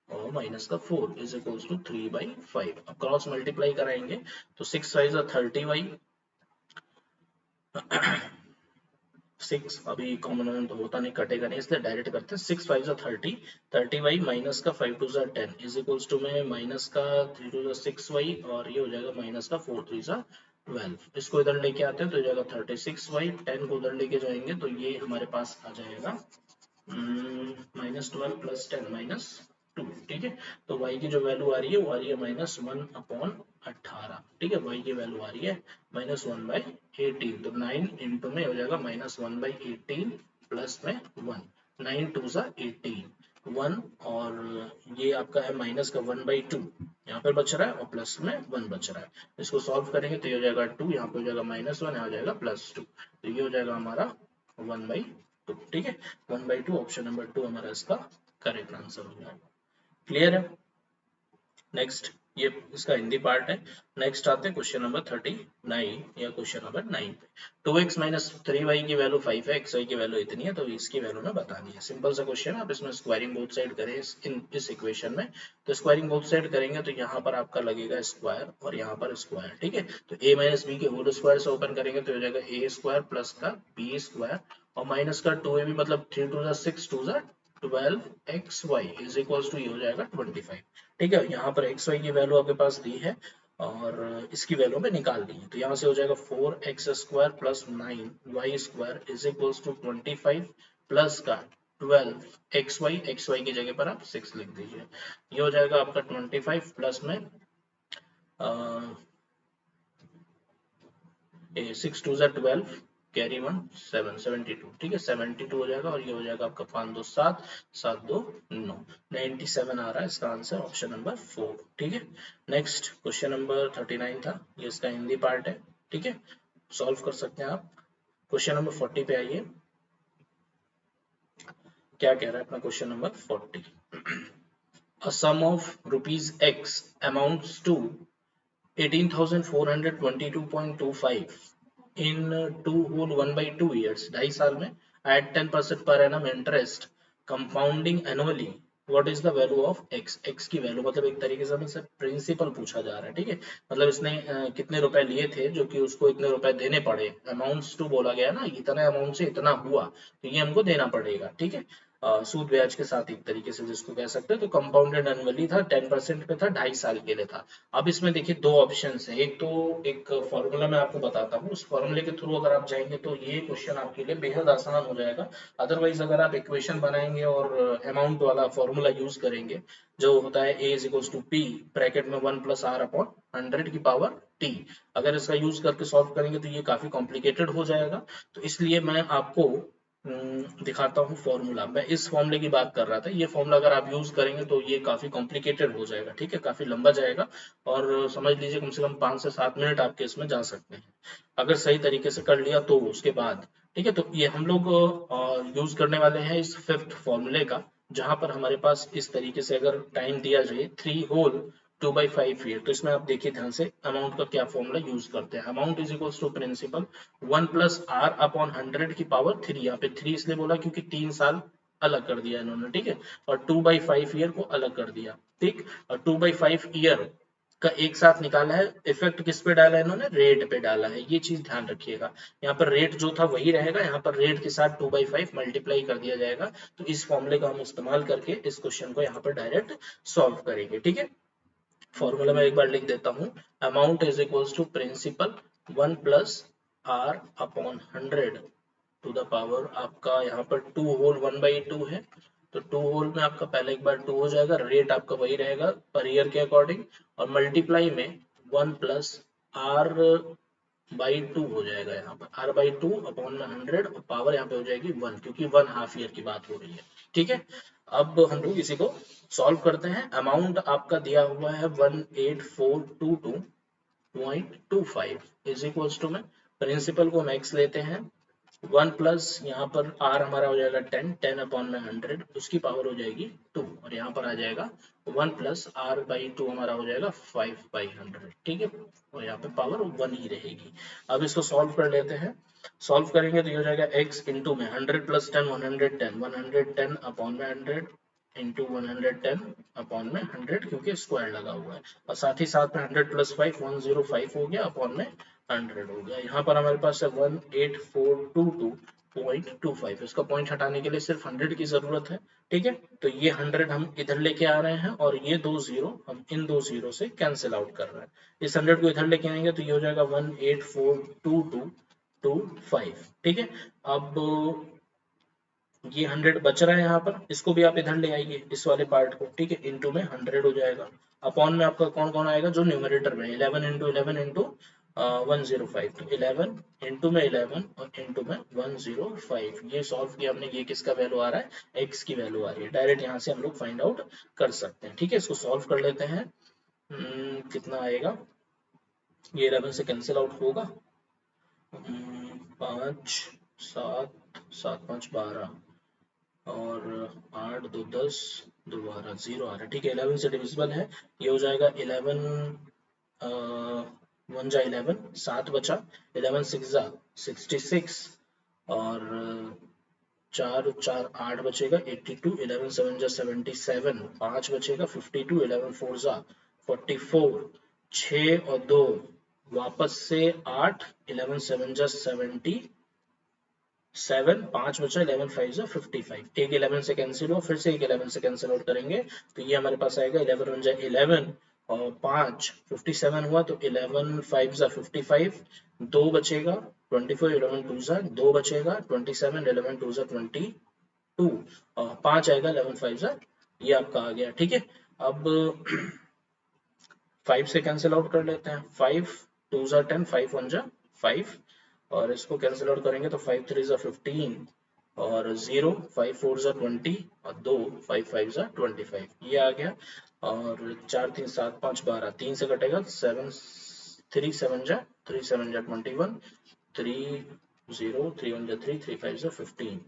और माइनस का 4 इज इक्वल टू 3/5। अब क्रॉस मल्टीप्लाई कराएंगे तो 6 5 30y 6 अभी कॉमन तो होता नहीं, कटेगा नहीं, इसलिए डायरेक्ट करते हैं। 6 5 30 30y माइनस का 5 2 10 इज इक्वल टू में माइनस का 3 2 6y और ये हो जाएगा माइनस का 4 3 12। इसको इधर लेके आते हैं तो हो जाएगा 36y, 10 को उधर लेके जाएंगे तो ये हमारे पास आ जाएगा -12 + 10 -2। ठीक है, तो y की जो वैल्यू आ रही है वो आ रही है -1/18। ठीक है, y की वैल्यू आ रही है -1/18, तो 9 इंटू में हो जाएगा -1/18 प्लस में 1, 9 2 18 1 और ये आपका है माइनस का 1/2 यहाँ पर बच रहा है और प्लस में 1 बच रहा है। इसको सॉल्व करेंगे तो ये हो जाएगा 2, यहाँ पे हो जाएगा -1, यहाँ हो जाएगा +2, तो ये हो जाएगा हमारा 1/2। ठीक है, 1/2 ऑप्शन नंबर 2 हमारा इसका करेक्ट आंसर हो जाएगा। क्लियर है। नेक्स्ट ये इसका हिंदी पार्ट है। नेक्स्ट आते हैं क्वेश्चन नंबर 39 या क्वेश्चन नंबर 9 पे। 2x - 3y की वैल्यू 5 है, xy की वैल्यू इतनी है, तो इसकी वैल्यू में बतानी है। सिंपल सा क्वेश्चन है, आप इसमें स्क्वायरिंग बोथ साइड करें इस इक्वेशन में, तो स्क्वायरिंग बोथ साइड करेंगे तो यहाँ पर आपका लगेगा स्क्वायर और यहाँ पर स्क्वायर। ठीक है, तो a - b के होल स्क्वायर से ओपन करेंगे तो हो जाएगा a² प्लस का b² और माइनस का 2ab मतलब 3 2 6 2 12xy इज इक्वल टू ये हो जाएगा 25। ठीक है, यहाँ पर xy की वैल्यू आपके पास दी है और इसकी वैल्यू में निकाल दी है, तो यहाँ से हो जाएगा 4x² plus 9y² is equal to 25 plus का 12xy की जगह पर आप 6 लिख दीजिए। ये हो जाएगा आपका 25 प्लस में 6 2 12 कैरी 1 7 72। ठीक है, 72 हो जाएगा और ये हो जाएगा आपका 5 2 7 7 2 9 97 आ रहा है इसका आंसर ऑप्शन नंबर 4। ठीक है, नेक्स्ट क्वेश्चन नंबर 39 था, ये इसका हिंदी पार्ट है। ठीक है, सॉल्व कर सकते हैं आप। क्वेश्चन नंबर 40 पे आइए, क्या कह रहा है अपना question number 40। A sum of rupees x amounts to 18,422.25 in 2 whole 1/2 years, 2.5 साल में at 10% per annum interest compounding annually, what is the value of x? x की वैल्यू मतलब एक तरीके से हमसे प्रिंसिपल पूछा जा रहा है। ठीक है, मतलब इसने कितने रुपए लिए थे जो कि उसको इतने रुपए देने पड़े, अमाउंट्स टू बोला गया ना, इतना अमाउंट से इतना हुआ तो ये हमको देना पड़ेगा। ठीक है, सूद ब्याज के साथ एक तरीके से जिसको कह सकते हैं, तो कंपाउंडेड एनुअली था, 10% पे था, 2.5 साल के लिए था। अब इसमें देखिए दो ऑप्शंस हैं, एक तो एक फॉर्मूला मैं आपको बताता हूँ, उस फॉर्मूले के थ्रू अगर आप जाएंगे तो ये क्वेश्चन आपके लिए बेहद आसान हो जाएगा। अदरवाइज अगर आप इक्वेशन बनाएंगे और अमाउंट वाला फॉर्मूला यूज करेंगे जो होता है a = p ब्रैकेट में 1 + r/100⁻t, अगर इसका यूज करके सॉल्व करेंगे तो ये काफी कॉम्प्लिकेटेड हो जाएगा। तो इसलिए मैं आपको दिखाता हूँ फॉर्मूला। मैं इस फॉर्मूले की बात कर रहा था, ये फॉर्मूला अगर आप यूज करेंगे तो ये काफी कॉम्प्लिकेटेड हो जाएगा। ठीक है, काफी लंबा जाएगा और समझ लीजिए कम से कम 5 से 7 मिनट आपके इसमें जा सकते हैं अगर सही तरीके से कर लिया तो उसके बाद। ठीक है, तो ये हम लोग यूज करने वाले हैं इस 5th फॉर्मूले का, जहां पर हमारे पास इस तरीके से अगर टाइम दिया जाए 3 होल 2/5 ईयर, तो इसमें आप देखिए ध्यान से अमाउंट का क्या फॉर्मूला यूज करते हैं। Amount is equal to principal 1 + r/100⁻3, यहाँ पे 3 इसलिए बोला क्योंकि 3 साल अलग कर दिया इन्होंने। ठीक है, और 2/5 ईयर को अलग कर दिया। ठीक, और 2/5 ईयर का एक साथ निकाला है, इफेक्ट किस पे डाला है इन्होंने, रेट पे डाला है, ये चीज ध्यान रखिएगा। यहाँ पर रेट जो था वही रहेगा, यहाँ पर रेट के साथ 2/5 मल्टीप्लाई कर दिया जाएगा। तो इस फॉर्मूले का हम इस्तेमाल करके इस क्वेश्चन को यहाँ पर डायरेक्ट सॉल्व करेंगे। ठीक है, फॉर्मूला में एक बार लिख देता हूँ, amount is equal to principal 1 + r/100 to the power आपका यहाँ पर 2 होल 1/2 है तो 2 होल में आपका पहले एक बार 2 हो जाएगा, रेट आपका वही रहेगा पर ईयर के अकॉर्डिंग, और मल्टीप्लाई में 1 प्लस आर बाई 2 हो जाएगा, यहाँ पर आर बाई 2 अपॉन में 100, और पावर यहाँ पे हो जाएगी 1, क्योंकि 1 हाफ ईयर की बात हो रही है। ठीक है, अब हम लोग इसी को सॉल्व करते हैं। अमाउंट आपका दिया हुआ है 18422.25 इज इक्वल्स टू में प्रिंसिपल को मैक्स लेते हैं, 1 प्लस यहाँ पर आर हमारा हो जाएगा 10, 10 अपॉन में 100, उसकी पावर हो जाएगी 2, और यहाँ पर आ जाएगा 1 प्लस आर बाई 2 हमारा हो जाएगा 5/100। ठीक है, और यहाँ पे पावर 1 ही रहेगी। अब इसको सॉल्व कर लेते हैं। सॉल्व करेंगे तो ये हो जाएगा x इंटू में 100 प्लस 10 110, 110 अपॉन में 100 इंटू 110 अपॉन में 100, क्योंकि स्क्वायर लगा हुआ है, और साथ ही साथ में 100 प्लस 5 105 हो गया, अपॉन में 100 हो गया। यहाँ पर हमारे पास है 18422.25, इसका पॉइंट हटाने के लिए सिर्फ 100 की जरूरत है। ठीक है, तो ये 100 हम इधर लेके आ रहे हैं, और ये 2 जीरो हम इन 2 जीरो से कैंसिल आउट कर रहे हैं। इस 100 को इधर लेके आएंगे तो ये हो जाएगा 1842225। ठीक है, अब ये 100 बच रहा है यहाँ पर, इसको भी आप इधर ले आइए इस वाले पार्ट को। ठीक है, इंटू में 100 हो जाएगा, अपॉन में आपका कौन कौन आएगा, जो न्यूमरेटर में 11 इंटू 11 इंटू 105, तो 11 इंटू में 11 और इंटू में 105। ये सॉल्व किया हमने, ये किसका वैल्यू आ रहा है, x की वैल्यू आ रही है, डायरेक्ट यहाँ से हम लोग फाइंड आउट कर सकते हैं। ठीक है, इसको सॉल्व कर लेते हैं। कितना आएगा, ये 11 से कैंसिल आउट होगा, 5 7 7 5 12 और 8 2 10 दोबारा 0 आ रहा है। ठीक है, 11 से डिविजिबल है, ये हो जाएगा 11 1 जा 11, 7 बचा, 11 6 जा 66, और 4 4 8 बचेगा 82, 11 7 जा 77, 5 बचेगा 52, 11 4 जा 44, 6 और 2 वापस से 8, 11 7 जा 70, 7 5 बचा, 11 5 जा 55, एक 11 से कैंसिल हुआ, फिर से एक 11 से कैंसिल आउट करेंगे तो ये हमारे पास आएगा 11 1 जा 11 और 5 57 हुआ, तो 11 5 जा 55, 2 बचेगा 24, 11 2 जा 2 बचेगा 27, 11 2 जा 22 और 5 आएगा 11 5 जा, ये आपका आ गया। ठीक है, अब 5 से कैंसिल आउट कर लेते हैं, 5 2 जा 10, 5 1 जा 5, और इसको कैंसिल आउट करेंगे तो 5 3 जा 15 और 0 5 4 जा 20 और 2 5 5 जा 25, ये आ गया। और 4 3 7 5 12, 3 से कटेगा 7 3 7 जा 3 7 जा 21, 3 0 3 1 जा 3 3 5 जा 15।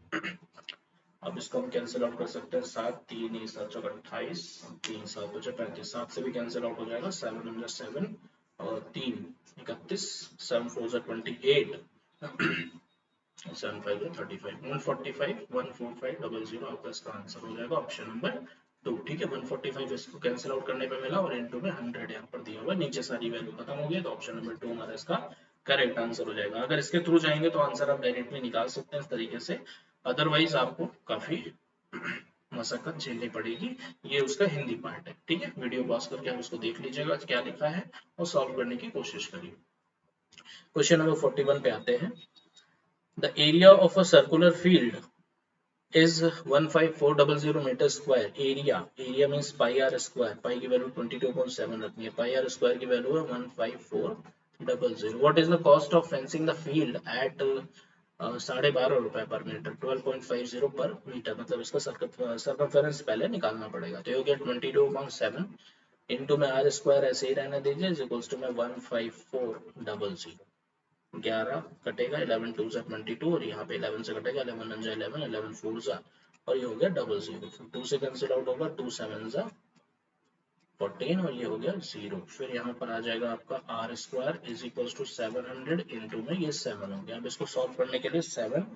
अब इसको हम कैंसिल आउट कर सकते हैं, 7 3 7 चौक 28, 3 7 बचे 35, 7 से भी कैंसिल आउट हो जाएगा, 7 1 जा 7 और 3 31, 7 4 जा 28, 7 5 जा 35, 145 14500 आपका इसका आंसर हो जाएगा, ऑप्शन नंबर 2। ठीक है, 145 इसको कैंसिल आउट करने पे मिला, और इनटू में 100 यहाँ पर दिया हुआ, नीचे सारी वैल्यू खत्म हो गई, तो ऑप्शन नंबर 2 हमारा इसका करेक्ट आंसर हो जाएगा। अगर इसके थ्रू जाएंगे तो आंसर आप डायरेक्टली निकाल सकते हैं इस तरीके से, अदरवाइज आपको काफी मशक्कत झेलनी पड़ेगी। ये उसका हिंदी पार्ट है। ठीक है, वीडियो पॉज करके आप उसको देख लीजिएगा क्या लिखा है और सॉल्व करने की कोशिश करिए। क्वेश्चन नंबर 41 पे आते हैं। The area of a circular field is 15400 metre square. Area means pi r square, pi की वैल्यू 22.7 रखनी है, पाई आर स्क्वायर की वैल्यू है 15400। What is the cost of fencing the field at 12.5 रुपए पर मीटर, 12.50 पर मीटर, मतलब इसका सर्कमफेरेंस पहले निकालना पड़ेगा, तो ये हो गया 22.7 इंटू में आर स्क्वायर ऐसे ही रहने दीजिए इज इक्वल्स टू में 15400, 11 कटेगा, 11 2 जा 22 और यहाँ पे 11 से कटेगा, 11 1 जा 11, 11 4 जा और ये हो गया 00, फिर 2 से कैंसिल आउट होगा, 2 7 जा 14 और ये हो गया 0, फिर यहाँ पर आ जाएगा आपका R square is equals to 700 into में ये 7 हो गया। अब इसको सॉल्व करने के लिए 7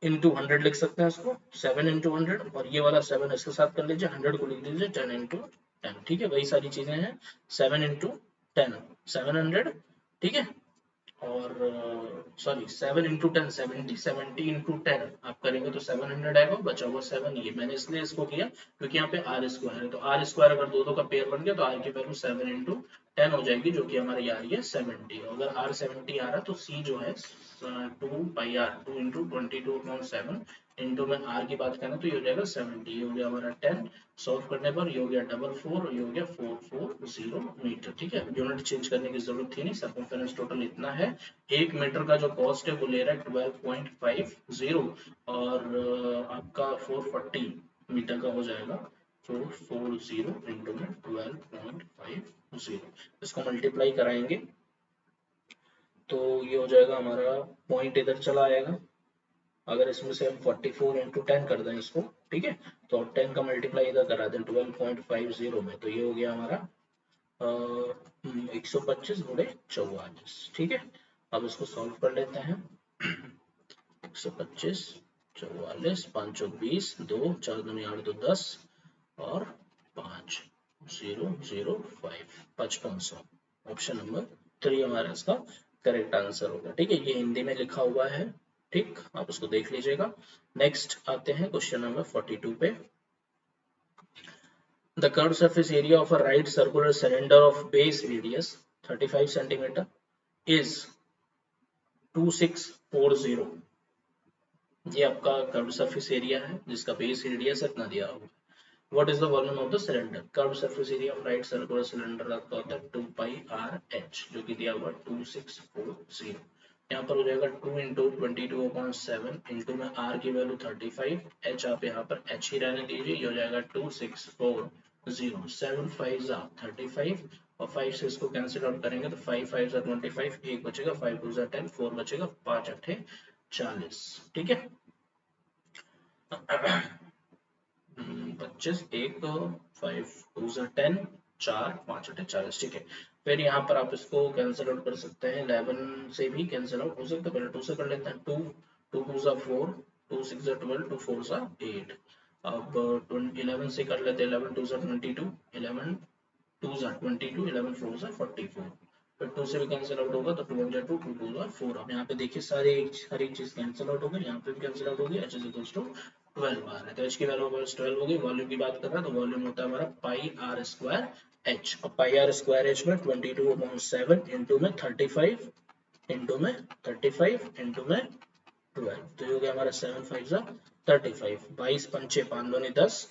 इंटू 100 लिख सकते हैं इसको, 7 इंटू 100 और ये वाला 7 इसके साथ कर लीजिए, 100 को लिख दीजिए 10 इंटू 10। ठीक है, वही सारी चीजें हैं, 7 इंटू 10 700, ठीक है, और सॉरी 7 इंटू 10 70, 70 इंटू 10 आप करेंगे तो 700 आएगा, बचा हुआ 7, ये मैंने इसलिए इसको किया क्योंकि यहाँ पे आर स्क्वायर है, तो आर स्क्वायर अगर दो का पेयर बन गया तो आर की वैल्यू 7 इंटू 10 हो जाएगी, जो कि हमारी आ रही है 70। अगर आर 70 आ रहा है तो सी जो है 2 पाई आर 2 इंटू 22/7 इंटू में आर की बात करें तो ये हो जाएगा 70, ये हो गया हमारा 10, सॉल्व करने पर ये हो गया 44 और ये हो गया 440 मीटर। ठीक है, यूनिट चेंज करने की जरूरत थी नहीं, सर्कमफेरेंस टोटल इतना है। 1 मीटर का जो कॉस्ट है वो ले रहा है 12.50 और आपका 440 मीटर का हो जाएगा 440 इंटू में 12.50, इसको मल्टीप्लाई कराएंगे तो ये हो जाएगा हमारा पॉइंट इधर चला आएगा। अगर इसमें से हम 44 इंटू 10 कर दें इसको, ठीक है, तो 10 का मल्टीप्लाई इधर करा दें 12.50 में, तो ये हो गया हमारा 125 गुणे 44। ठीक है, अब इसको सॉल्व कर लेते हैं। 125 44 5 20 2 4 दूनी 8 2 10 और 5 0 0 5 5500। ऑप्शन नंबर 3 हमारा इसका करेक्ट आंसर होगा। ठीक है, ये हिंदी में लिखा हुआ है, ठीक, आप उसको देख लीजिएगा। नेक्स्ट आते हैं क्वेश्चन नंबर 42 पे। The curved surface area of a right circular cylinder of base radius 35 centimeter is 2640। ये आपका कर्व सरफेस एरिया है जिसका बेस रेडियस इतना दिया हुआ है। What is the volume of the cylinder? Curved surface area of right circular cylinder आपका होता है 2 pi r h जो कि दिया हुआ 2640। यहाँ पर हो जाएगा 2 इंटू 22/7 इंटू में r की वैल्यू 35, h आप यहाँ पर h ही रहने दीजिए, ये हो जाएगा 2640, 7 5 जा 35 और 5 से इसको कैंसिल आउट करेंगे तो 5 5 जा 25, 1 बचेगा, 5 2 जा 10, 4 बचेगा, 5 8 40। ठीक है, 25 1 5 2 जा 10 4 5 8 40। ठीक है, फिर यहाँ पर आप इसको कैंसिल आउट कर सकते हैं, 11 से भी कैंसिल आउट हो सकता है, पहले 2 से कर लेते हैं, 2 2 2 जा 4 2 6 जा 12 2 4 जा 8। अब 11 से कर लेते हैं, 11 2 जा 22 11 2 जा 22 11 4 जा 44, फिर 2 से भी कैंसिल आउट होगा तो 2 1 जा 2 2 2 जा 4। अब यहाँ पे देखिए सारे हर एक चीज कैंसिल आउट हो गई, यहाँ पे भी कैंसिल आउट हो गई, h इज इक्वल्स टू 12 आ रहा है, तो h की वैल्यू 12 हो गई। वॉल्यूम की बात कर रहा है तो वॉल्यूम होता है हमारा पाई आर स्क्वायर h, और पाई आर स्क्वायर h में 22/7 इंटू में 35 इंटू में 35 इंटू में 12, तो ये हो गया हमारा 7 5 जा 35, 22 पंचे 5 दूनी 10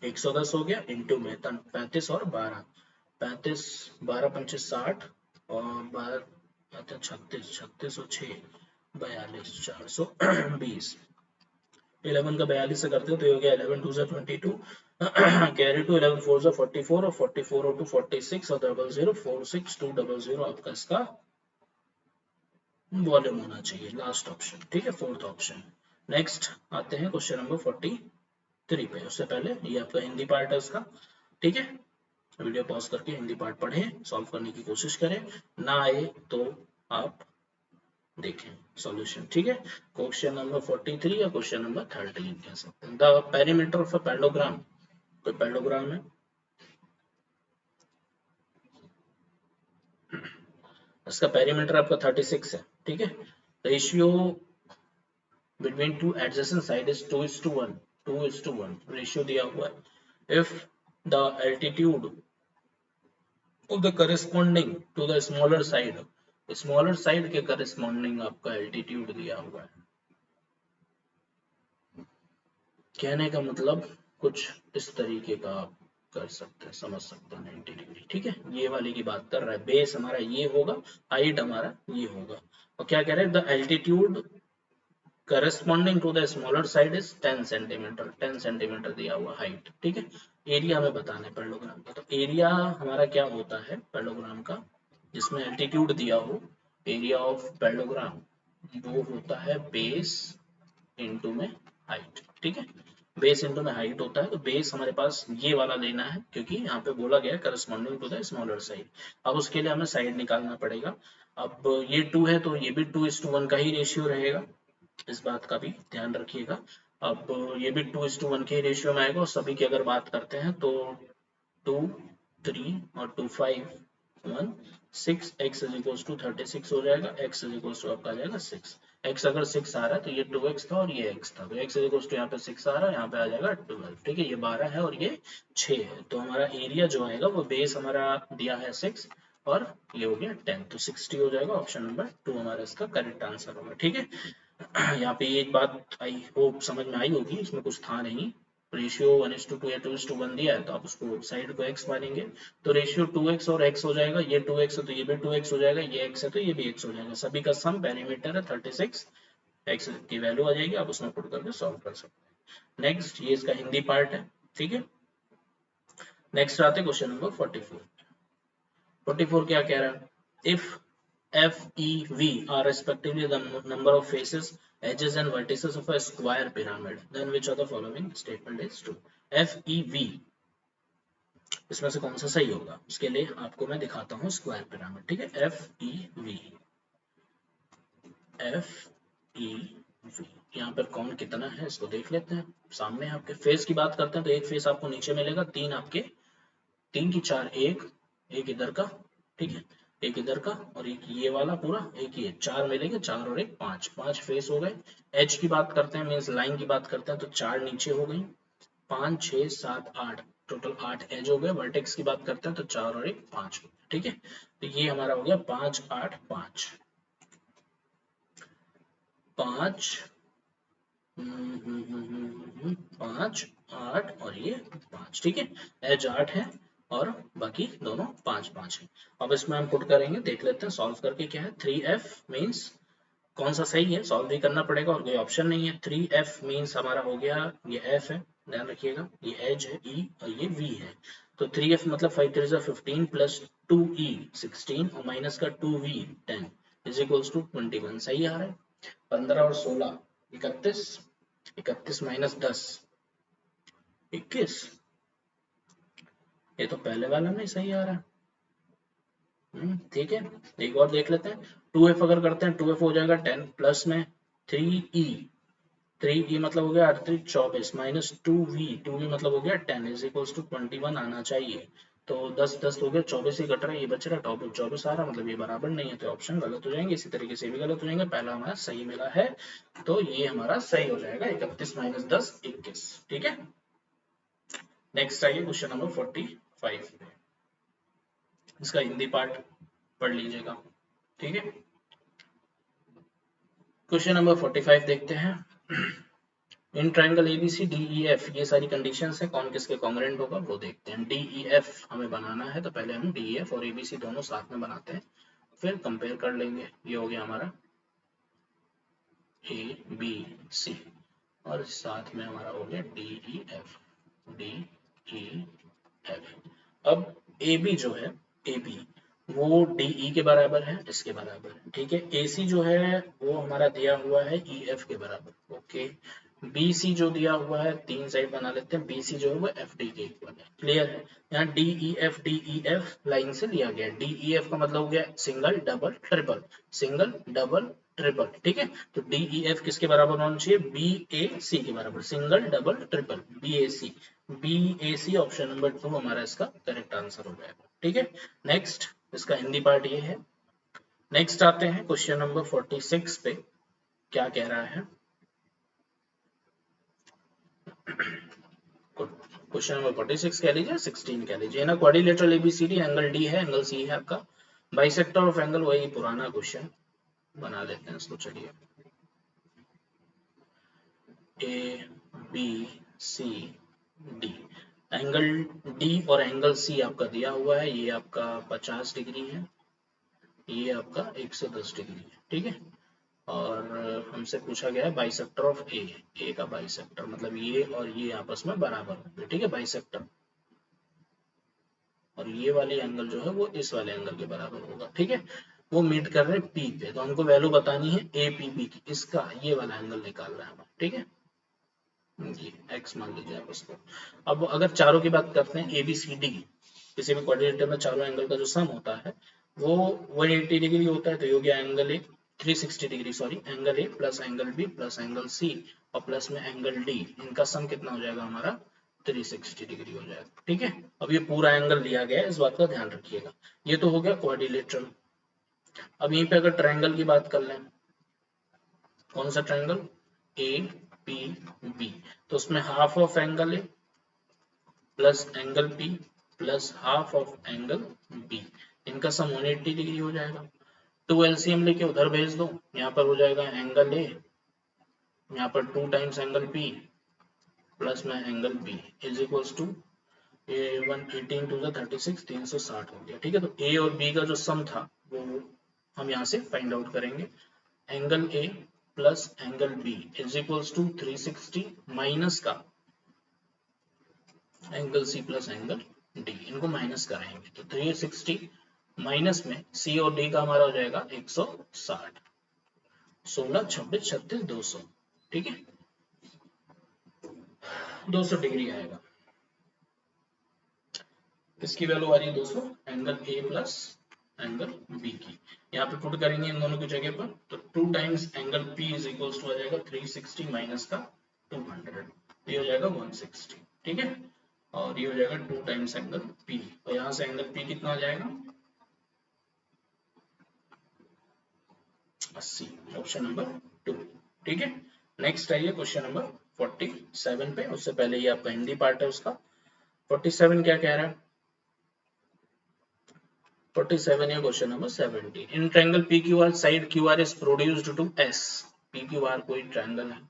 110 हो गया, इंटू में 35 और 12 35 12 पंचे 60 और 12 36 36 और 6 42 420, 11 का 42 से करते हो तो ये हो गया 11 2 22 कैरी टू 11 4 44 और 44 और 2 46 और 00 46200 आपका इसका वॉल्यूम होना चाहिए, लास्ट ऑप्शन। ठीक है, फोर्थ ऑप्शन। नेक्स्ट आते हैं क्वेश्चन नंबर 43 पे। उससे पहले ये आपका हिंदी पार्ट है उसका, ठीक है, वीडियो पॉज करके हिंदी पार्ट पढ़ें, सॉल्व करने की कोशिश करें, ना आए तो आप देखें सॉल्यूशन। ठीक है, क्वेश्चन नंबर 43 या क्वेश्चन नंबर 13 कह सकते हैं। The perimeter of a parallelogram, कोई पैरेललोग्राम है, इसका पेरीमीटर आपका 36 है। ठीक है, ratio between two adjacent side is 2:1, 2:1 ratio दिया हुआ है। If the altitude of the corresponding to the smaller side, smaller side के करेस्पॉन्डिंग आपका एल्टीट्यूड दिया हुआ है। कहने का मतलब कुछ इस तरीके का आप कर सकते हैं, समझ सकते हैं 90 डिग्री। ठीक है, ये वाली की बात कर रहा है, बेस हमारा ये होगा, हाइट हमारा ये होगा, और क्या कह रहे हैं, the altitude corresponding to the smaller side is 10 centimetre, 10 centimetre दिया हुआ हाइट। ठीक है, एरिया हमें बताना है पैरेललोग्राम का, तो एरिया हमारा क्या होता है पैरेललोग्राम का, जिसमें एल्टीट्यूड दिया हो, एरिया ऑफ पैरेललोग्राम वो होता है बेस इंटू में हाइट। ठीक है, बेस इंटू में हाइट होता है, तो बेस हमारे पास ये वाला लेना है क्योंकि यहाँ पे बोला गया है corresponding to the smaller side. अब उसके लिए हमें साइड निकालना पड़ेगा। अब ये 2 है तो ये भी 2:1 का ही रेशियो रहेगा, इस बात का भी ध्यान रखिएगा। अब ये भी 2:1 के रेशियो में आएगा, और सभी की अगर बात करते हैं तो 2 3 और 2 5 1 6 x इज इक्वल्स टू 36 हो जाएगा, x इज इक्वल्स टू आपका आ जाएगा 6, x अगर 6 आ रहा है तो ये 2x था और ये x था, तो x इज इक्वल्स टू यहाँ पे 6 आ रहा है, यहाँ पे आ जाएगा 12। ठीक है, ये 12 है और ये 6 है, तो हमारा एरिया जो आएगा वो बेस हमारा दिया है 6, और ये हो गया 10, तो 60 हो जाएगा। ऑप्शन नंबर 2 हमारा इसका करेक्ट आंसर होगा। ठीक है, यहाँ पे एक बात आई होप समझ में आई होगी, इसमें कुछ था नहीं। रेशियो 1:2 या 2:1 दिया है तो आप उसको साइड को x मानेंगे, तो रेशियो 2x और x हो जाएगा। ये 2x है तो ये भी 2x हो जाएगा, ये x है तो ये भी x हो जाएगा। सभी का सम पेरीमीटर है 36, x की वैल्यू आ जाएगी, आप उसमें पुट करके सॉल्व कर सकते हैं। नेक्स्ट, ये इसका हिंदी पार्ट है। ठीक है, नेक्स्ट आते हैं क्वेश्चन नंबर 44। 44 क्या कह रहा है? If F, E, V are respectively the number of faces, edges and vertices of a square pyramid, then which of the following statement is true? F, E, V इसमें से कौन सा सही होगा? उसके लिए आपको मैं दिखाता हूँ स्क्वायर पिरामिड। ठीक है, F, E, V, F, E, V, यहाँ पर कौन कितना है इसको देख लेते हैं। सामने आपके फेस की बात करते हैं तो एक फेस आपको नीचे मिलेगा, तीन आपके, 3 की 4, एक इधर का, ठीक है, एक इधर का और एक ये वाला पूरा, एक ये, 4 मिलेंगे, 4 और एक 5, 5 फेस हो गए। एज की बात करते हैं, मीन्स लाइन की बात करते हैं तो 4 नीचे हो गई, 5, 6, 7, 8, टोटल 8 एज हो गए। वर्टेक्स की बात करते हैं तो 4 और एक 5 हो गए। ठीक है, तो ये हमारा हो गया 5, 8, 5, 5, 5, 8 और ये 5। ठीक है, एज 8 है और बाकी दोनों 5, 5 है। अब इसमें हम पुट करेंगे, देख लेते हैं सॉल्व करके क्या है। 3f मीन्स कौन सा सही है, सॉल्व भी करना पड़ेगा और कोई ऑप्शन नहीं है। 3f मीन्स हमारा हो गया, ये f है, ध्यान रखिएगा, ये एज है e और ये v है। तो 3f मतलब 5 3 15 प्लस 2e 16 और माइनस का 2v 10 इज इक्वल्स टू 21। सही आ रहा है। 15 और 16 31, 31 माइनस 10 21, ये तो पहले वाला में सही आ रहा है। ठीक है, एक और देख लेते हैं। 2f अगर करते हैं 2f हो जाएगा 10 प्लस में 3e, 3e मतलब हो गया 38, 24 माइनस 2v मतलब हो गया 10 इज इक्वल्स टू 21 आना चाहिए। तो 10 10 हो गया, 24 ही कट रहा है, ये बच रहा है 24 आ रहा, मतलब ये बराबर नहीं है, तो ऑप्शन गलत हो जाएंगे। इसी तरीके से भी गलत हो जाएंगे, पहला हमारा सही मिला है तो ये हमारा सही हो जाएगा, 31 माइनस 10 21। ठीक है, नेक्स्ट आइए क्वेश्चन नंबर 45 पे, इसका हिंदी पार्ट पढ़ लीजिएगा। ठीक है, क्वेश्चन नंबर 45 देखते हैं। इन ट्रायंगल एबीसी डीईएफ, ये सारी कंडीशंस है, कौन किसके कॉन्ग्रुएंट होगा वो देखते हैं। डीईएफ हमें बनाना है तो पहले हम डीईएफ और एबीसी दोनों साथ में बनाते हैं, फिर कंपेयर कर लेंगे। ये हो गया हमारा ए बी सी और साथ में हमारा हो गया डीईएफ, डीईएफ। अब ए बी जो है, ए बी वो डीई के बराबर है, इसके बराबर है। ठीक है, एसी जो है वो हमारा दिया हुआ है ईएफ के बराबर। ओके, बीसी जो दिया हुआ है, तीन साइड बना लेते हैं, बीसी जो है वो एफडी के इक्वल है। क्लियर है, यहाँ डीईएफ लाइन से लिया गया। डीईएफ का मतलब हो गया single double triple, single double triple. ठीक है, तो डीईएफ किसके बराबर होना चाहिए, बीएसी के बराबर, single double triple BAC. BAC option number 2 हमारा इसका करेक्ट आंसर हो जाएगा। ठीक है, नेक्स्ट इसका हिंदी पार्ट ये है। नेक्स्ट आते हैं क्वेश्चन नंबर 46 पे, क्या कह रहा है। क्वेश्चन नंबर 46 कह लीजिए, 16 कह लीजिए ना। क्वाड्रिलेटरल एबीसीडी, एंगल डी है, एंगल सी है आपका, बाइसेक्टर ऑफ एंगल, वही पुराना क्वेश्चन बना लेते हैं इसको। चलिए, A B C D, angle D और एंगल सी आपका दिया हुआ है, ये आपका 50 डिग्री है, ये आपका 110 डिग्री है। ठीक है, और हमसे पूछा गया है बाइसेक्टर ऑफ ए, ए का बाइसेक्टर मतलब ये और ये आपस में बराबर होंगे। ठीक है, बाइसेक्टर, और ये वाली एंगल जो है वो इस वाले एंगल के बराबर होगा। ठीक है, वो मीट कर रहे हैं पी पे, तो हमको वैल्यू बतानी है ए पी बी की, इसका ये वाला एंगल निकाल रहा है हमें। ठीक है, ये एक्स मान लीजिए आप इसको। अब अगर चारों की बात करते हैं, ए बी सी डी, किसी भी क्वाड्रिलेटरल में चारों एंगल का जो सम होता है वो 180 डिग्री होता है, तो ये हो गया angle A, 360 degree sorry, angle A plus angle B plus angle C और प्लस में एंगल डी, इनका सम कितना हो जाएगा हमारा 360 डिग्री हो जाएगा। ठीक है, अब ये पूरा एंगल लिया गया है, इस बात का ध्यान रखिएगा। ये तो हो गया क्वाड्रिलेटरल। अब यहीं पे अगर ट्रायंगल की बात कर लें, कौन सा ट्रायंगल, ए पी बी, तो उसमें half of angle A plus angle P plus half of angle B, इनका सम 180 डिग्री हो जाएगा। 2 एलसीएम लेके उधर भेज दो, यहाँ पर हो जाएगा एंगल ए, यहाँ पर 2 टाइम्स एंगल पी प्लस में angle B is equals to ये 118 टू द 36 360 हो गया। ठीक है, तो ए और बी का जो सम था वो हम यहाँ से फाइंड आउट करेंगे। Angle A plus angle B is equals to 360 minus का angle C plus angle D, इनको माइनस कराएंगे तो 360 माइनस में सी और डी का हमारा हो जाएगा 160, 16 26 36 200। ठीक है, 200 डिग्री आएगा। किसकी वैल्यू आ रही है 200? Angle A plus angle B की। यहाँ पे पुट करेंगे इन दोनों की जगह पर, तो 2 times angle P is equals to आ जाएगा 360 माइनस का 200, ये हो जाएगा 160। ठीक है, और ये हो जाएगा 2 टाइम्स एंगल पी, और यहाँ से एंगल पी कितना आ जाएगा 80, ऑप्शन नंबर 2। ठीक है, नेक्स्ट आइए क्वेश्चन नंबर 47 पे। उससे पहले ये आपका हिंदी पार्ट है उसका। 47 क्या कह रहा है? 47 है question number 70। In triangle PQR side QR is produced to S। PQR कोई ट्रायंगल है,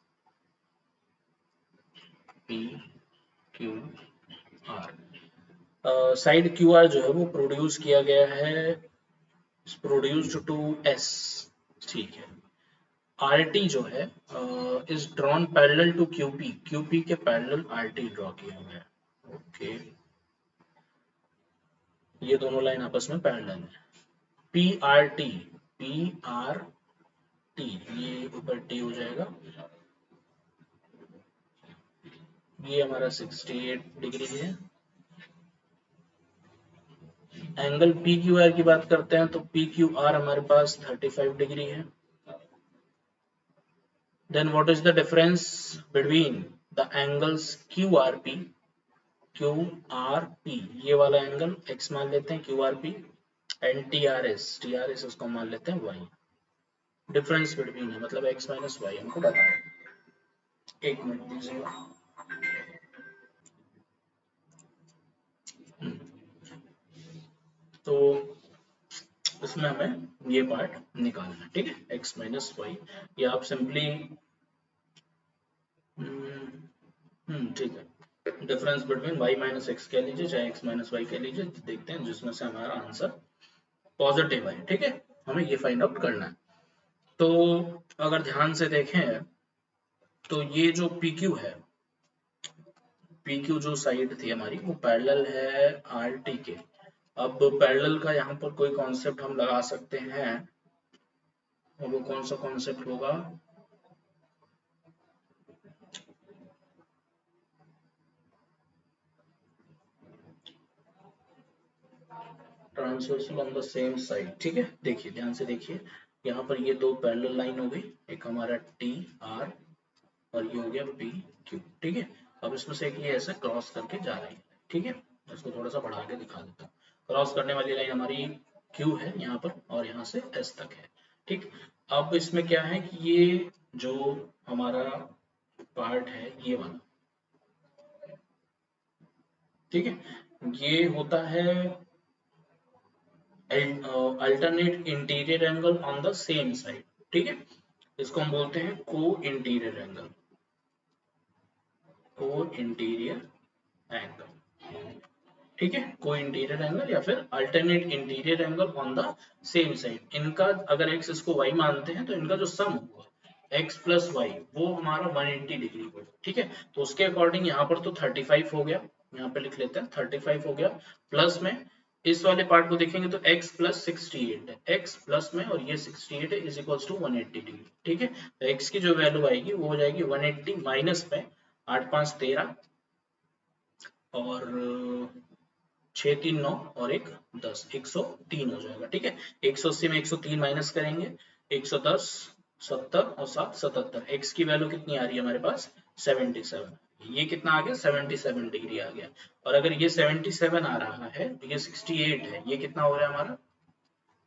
PQR साइड QR जो है वो प्रोड्यूस किया गया है, प्रोड्यूस्ड टू S। ठीक है, RT जो है is drawn parallel to QP, QP के पैरेलल RT ड्रॉ किया गया है। ओके, ये दोनों लाइन आपस में पैरेलल है। PRT, PRT ये ऊपर T हो जाएगा, ये हमारा 68 डिग्री है। एंगल PQR की बात करते हैं तो PQR हमारे पास 35 डिग्री है। Then what is the difference between the angles QRP, QRP ये वाला एंगल x मान लेते हैं QRP, एंड TRS, TRS उसको मान लेते हैं y। डिफरेंस बिटवीन है मतलब x माइनस वाई हमको बताओ। एक मिनट दीजिएगा। तो इसमें हमें ये पार्ट निकालना है। ठीक है, x माइनस वाई, ये आप सिंपली ठीक है, difference between y minus x कह लीजिए चाहे x माइनस वाई कह लीजिए, देखते हैं जिसमें से हमारा आंसर पॉजिटिव है। ठीक है, हमें ये फाइंड आउट करना है। तो अगर ध्यान से देखें तो ये जो PQ है, PQ जो साइड थी हमारी वो पैरेलल है RT के। अब पैरेलल का यहाँ पर कोई कॉन्सेप्ट हम लगा सकते हैं, और वो कौन सा कॉन्सेप्ट होगा? Transversal on the same side. ठीक है, देखिए ध्यान से देखिए, यहाँ पर ये दो पैरेलल लाइन हो गई, एक हमारा TR और ये हो गया PQ। ठीक है, अब इसमें से एक ये ऐसे क्रॉस करके जा रही है। ठीक है, इसको थोड़ा सा बढ़ा के दिखा देता हूँ। क्रॉस करने वाली लाइन हमारी Q है यहाँ पर, और यहाँ से S तक है। ठीक, अब इसमें क्या है कि ये जो हमारा पार्ट है ये वाला, ठीक है, ये होता है alternate interior angle on the same side. ठीक है, इसको हम बोलते हैं को इंटीरियर एंगल, को इंटीरियर एंगल। ठीक है, को इंटीरियर एंगल या फिर alternate interior angle on the same side. इनका अगर x इसको y मानते हैं तो इनका जो सम होगा x प्लस वाई वो हमारा 180 डिग्री होगा। ठीक है, तो उसके अकॉर्डिंग यहाँ पर तो 35 हो गया, यहाँ पे लिख लेते हैं 35 हो गया, प्लस में इस वाले पार्ट को देखेंगे तो x प्लस 68 है, x प्लस में और ये 68 है इज इक्वल्स टू 180 डिग्री। ठीक है, तो x की जो वैल्यू आएगी वो हो जाएगी 180 माइनस में 8 5 13 और 6 3 9 और 1 10, 103 हो जाएगा। ठीक है, 180 में 103 माइनस करेंगे, 110 70 और 7 77। x की वैल्यू कितनी आ रही है हमारे पास 77, ये कितना आ गया 77 डिग्री आ गया। और अगर ये 77 आ रहा है तो ये 68 है, ये कितना हो रहा है हमारा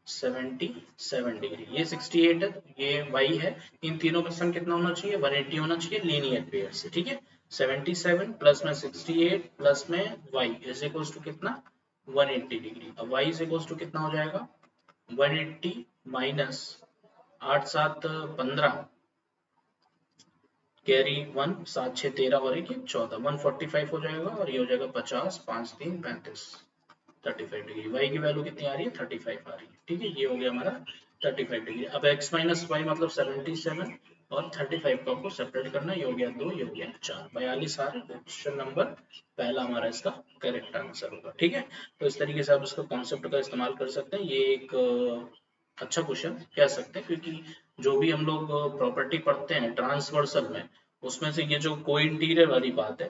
77 डिग्री, ये 68 है, ये y है, इन तीनों का सम कितना होना चाहिए 180 होना चाहिए लीनियर पेयर से। ठीक है, 77 प्लस में 68 प्लस में y इज इक्वल्स टू कितना 180 डिग्री। अब y इज इक्वल टू कितना हो जाएगा 180 माइनस 8 7 15 कैरी 1 7 6 13 और 1 14 145 हो जाएगा और ये हो जाएगा 50 5 3 35 35 डिग्री। y की वैल्यू कितनी आ रही है 35 आ रही है। ठीक है, ये हो गया हमारा 35 डिग्री। अब x माइनस वाई मतलब 77 और 35 को आपको सेपरेट करना है। ये हो गया 2, ये हो गया 4, 42 आ रहा है। क्वेश्चन नंबर पहला हमारा इसका करेक्ट आंसर होगा। ठीक है, तो इस तरीके से आप इसका कॉन्सेप्ट का इस्तेमाल कर सकते हैं। ये एक अच्छा क्वेश्चन कह सकते हैं, क्योंकि जो भी हम लोग प्रॉपर्टी पढ़ते हैं ट्रांसवर्सल में, उसमें से ये जो को इंटीरियर वाली बात है,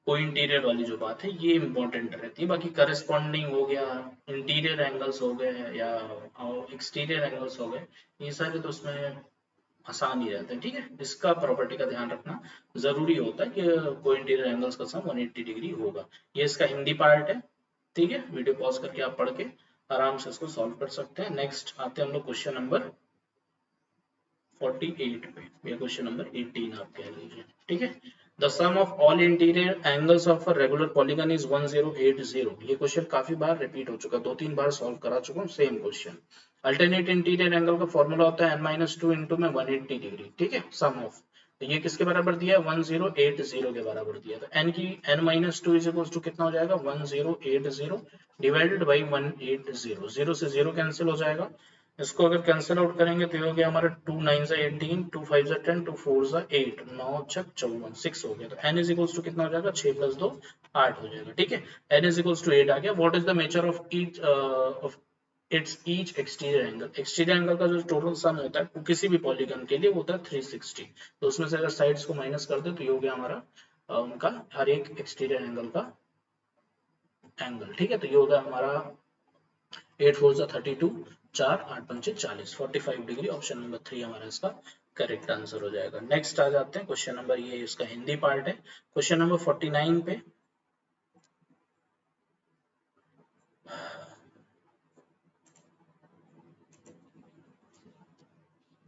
को इंटीरियर वाली जो बात है ये इंपॉर्टेंट रहती है। बाकी करस्पॉन्डिंग हो गया, इंटीरियर एंगल्स हो गए या एक्सटीरियर एंगल्स हो गए, ये सारे तो उसमें आसान ही रहते हैं। ठीक है, इसका प्रॉपर्टी का ध्यान रखना जरूरी होता है कि को इंटीरियर एंगल्स का सम 180 डिग्री होगा। ये इसका हिंदी पार्ट है। ठीक है, वीडियो पॉज करके आप पढ़ के आराम से इसको सॉल्व कर सकते हैं। नेक्स्ट आते हैं हम लोग क्वेश्चन नंबर 48 पे, या क्वेश्चन नंबर 18 आप कह लीजिए। ठीक है, the sum of all interior angles of a regular polygon is 1080। ये क्वेश्चन काफी बार रिपीट हो चुका, 2-3 बार सॉल्व करा चुका हूँ same question. Alternate interior angle का फॉर्मूला होता है n-2 इंटू में 180 डिग्री। ठीक है, सम ऑफ, तो ये किसके बराबर दिया है 1080 के बराबर दिया। तो n की n-2 इज इक्वल टू कितना हो जाएगा 1080 डिवाइडेड बाई 180। 0 से 0 कैंसिल हो जाएगा। इसको अगर कैंसिल आउट करेंगे तो ये हो गया हमारा 2 9 18, 2 5 10, 2 4 8, 9 6 54, 6 हो गया। तो n इज इक्वल्स टू कितना हो जाएगा 6 + 2 8 हो जाएगा। ठीक है, n इज इक्वल्स टू 8 आ गया। What is the measure of its each exterior angle. Exterior angle का जो टोटल सम होता है वो किसी भी पॉलीगन के लिए होता है 360। तो उसमें से अगर साइड्स को माइनस कर दे तो ये हो गया हमारा उनका हर एक एक्सटीरियर एंगल का एंगल। ठीक है, तो ये होगा हमारा 8 4 32, 4 8 5 40, 45 डिग्री। ऑप्शन नंबर 3 हमारा इसका करेक्ट आंसर हो जाएगा। नेक्स्ट आ जाते हैं क्वेश्चन नंबर, ये इसका हिंदी पार्ट है। क्वेश्चन नंबर 49 पे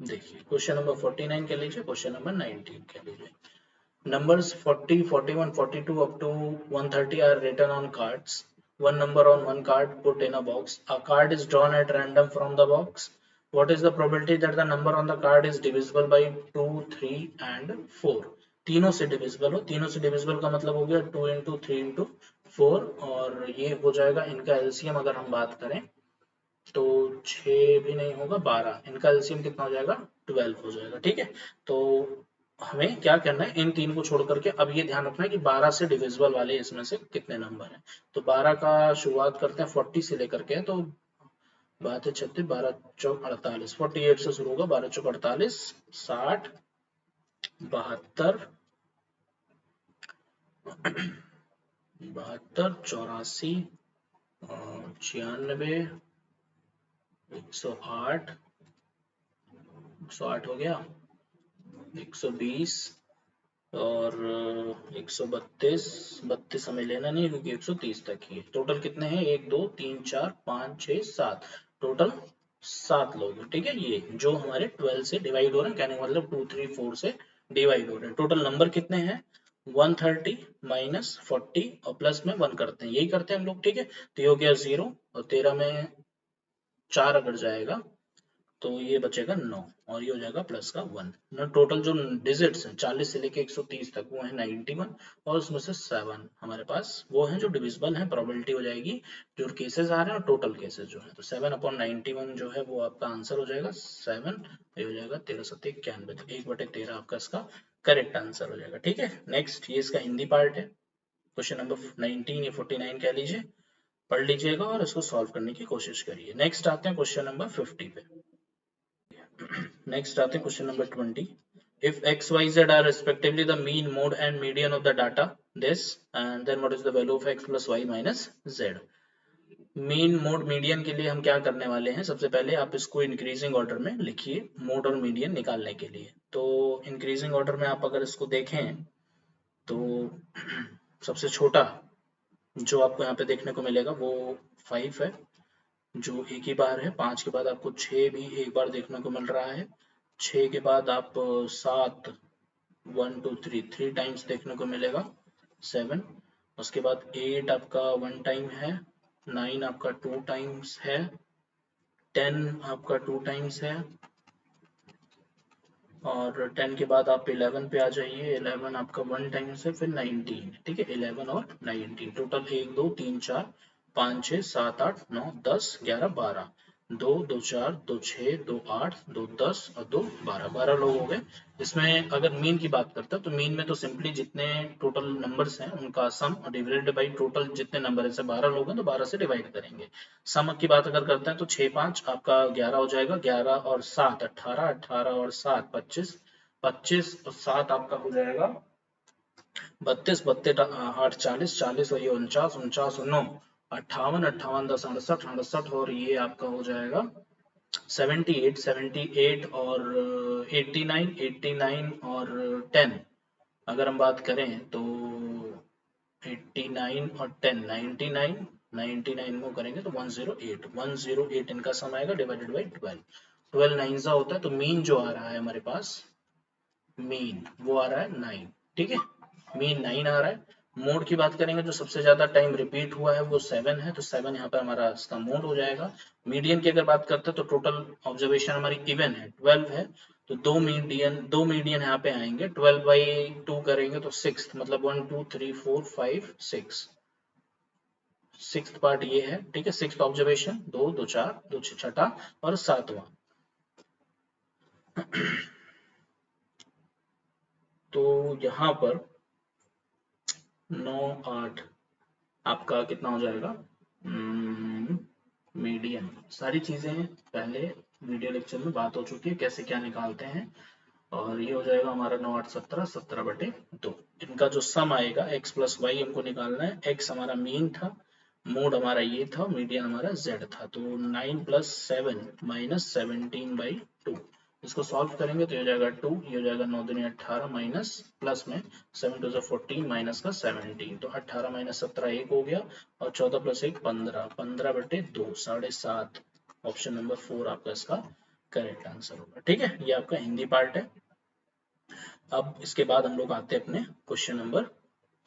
देखिए, क्वेश्चन नंबर 49 कह लीजिए, क्वेश्चन नंबर 19 कह लीजिए। Numbers 40, 41, 42 up to 130 are written on cards. One number on one card put in a box. A card is drawn at random from the box. What is the probability that the number on the card is divisible by 2, 3 and 4? तीनों से divisible हो। तीनों से divisible का मतलब हो गया 2 into 3 into 4, और ये हो जाएगा इनका एलसीएम अगर हम बात करें तो 6 भी नहीं होगा 12, इनका एलसीएम कितना हो जाएगा 12 हो जाएगा। ठीक है, तो हमें क्या करना है इन तीन को छोड़ करके अब ये ध्यान रखना है कि 12 से डिविजिबल वाले इसमें से कितने नंबर हैं। तो 12 का शुरुआत करते हैं 40 से लेकर के, तो बात है 36, 12 चौक 48, 48 से शुरू होगा, 12 चौक 48, 60, 72, 84, 96, 108, 108 हो गया, 120 और 132, 32 हमें लेना नहीं क्योंकि 130 तक ही है। टोटल कितने हैं 1 2 3 4 5 6 7, टोटल 7 लोग हैं। ठीक है, ये जो हमारे 12 से डिवाइड हो रहे हैं, कहने का मतलब 2 3 4 से डिवाइड हो रहे हैं। टोटल नंबर कितने हैं 130 माइनस 40 और प्लस में 1 करते हैं, यही करते हैं हम लोग। ठीक है, तो ये हो गया 0 और 13 में 4 अगर जाएगा तो ये बचेगा 9 और ये हो जाएगा प्लस का 1 ना। टोटल जो डिजिट्स हैं 40 से लेके 130 तक वो है 91, और उसमें से 7 हमारे पास वो हैं जो डिविजिबल हैं। प्रोबेबिलिटी हो जाएगी जो केसेस आ रहे हैं और टोटल केसेस जो है, तो 7/91 जो है वो आपका आंसर हो जाएगा 7। ये हो जाएगा 13 7 91, तो 1/13 आपका इसका करेक्ट आंसर हो जाएगा। ठीक है, नेक्स्ट ये इसका हिंदी पार्ट है। क्वेश्चन नंबर 19 या 49 कह लीजिए, पढ़ लीजिएगा और इसको सॉल्व करने की कोशिश करिए। नेक्स्ट आते हैं क्वेश्चन नंबर 50 पे। नेक्स्ट आते हैं question number 20। If x, y, z are respectively the mean, mode and median of the data, this and then what is the value of x plus y minus z? Mean mode median के लिए हम क्या करने वाले हैं, सबसे पहले आप इसको इंक्रीजिंग ऑर्डर में लिखिए मोड और मीडियन निकालने के लिए। तो इंक्रीजिंग ऑर्डर में आप अगर इसको देखें तो सबसे छोटा जो आपको यहाँ पे देखने को मिलेगा वो 5 है, जो एक ही बार है। 5 के बाद आपको 6 भी एक बार देखने को मिल रहा है। 6 के बाद आप 7 1 2 3 टाइम्स देखने को मिलेगा 7। उसके बाद 8 आपका 1 टाइम है, 9 आपका 2 टाइम्स है, 10 आपका 2 टाइम्स है, और 10 के बाद आप 11 पे आ जाइए, 11 आपका 1 टाइम्स है, फिर 19, ठीक है, 11 और 19 टोटल 1 2 3 4 5 6 7 8 9 10 11 12, 2 2 4 2 6 2 8 2 10 और 2 12, 12 लोग हो गए। इसमें अगर मीन की बात करते हैं तो मीन में तो सिंपली जितने टोटल नंबर्स हैं उनका सम डिवाइडेड बाई टोटल जितने नंबर है, 12 लोग हैं तो 12 से डिवाइड करेंगे। सम की बात अगर करते हैं तो 6 5 आपका 11 हो जाएगा, 11 और 7 18, 18 और 7 25, 25 और 7 आपका हो जाएगा 32, 32 8 40, 40 और ये 49, 49 और 9 58, 58 10 68, 68 और ये आपका हो जाएगा 78, 78 और 89, 89 और 10। अगर हम बात करें तो 89 और 10 99, 99 को करेंगे तो 108, 108 इनका सम आएगा डिवाइडेड बाई 12, 12 9 सा होता है, तो मीन जो आ रहा है हमारे पास, मीन वो आ रहा है 9, ठीक है, मीन 9 आ रहा है। मोड की बात करेंगे जो सबसे ज्यादा टाइम रिपीट हुआ है वो 7 है, तो 7 यहाँ पर हमारा इसका मोड हो जाएगा। मीडियन की अगर बात करते हैं तो टोटल ऑब्जर्वेशन हमारी इवन है 12 है, तो दो मीडियन यहाँ पे आएंगे, 12 बाई 2 करेंगे तो 6, मतलब 1 2 3 4 5 6, सिक्स्थ पार्ट ये है, ठीक है, सिक्स्थ ऑब्जर्वेशन 2 2 4 2 छठा और 7वां। तो यहाँ पर 9 8 आपका कितना हो जाएगा, मीडियन। सारी चीजें पहले वीडियो लेक्चर में बात हो चुकी है कैसे क्या निकालते हैं, और ये हो जाएगा हमारा 9 8 17, 17 बटे 2। इनका जो सम आएगा x प्लस वाई हमको निकालना है, x हमारा मीन था, मोड हमारा ये था, मीडियन हमारा z था, तो 9 प्लस 7 माइनस 17 बाई 2, इसको सॉल्व करेंगे तो ये हो जाएगा 2, ये हो जाएगा 9 दूनी 18 माइनस प्लस में 7 टू 14 माइनस का 17, तो 18 माइनस 17 1 हो गया, और 14 प्लस 1 15, 15 बटे 2 7.5, ऑप्शन नंबर 4 आपका इसका करेक्ट आंसर होगा, ठीक है, ये आपका हिंदी पार्ट है। अब इसके बाद हम लोग आते हैं अपने क्वेश्चन नंबर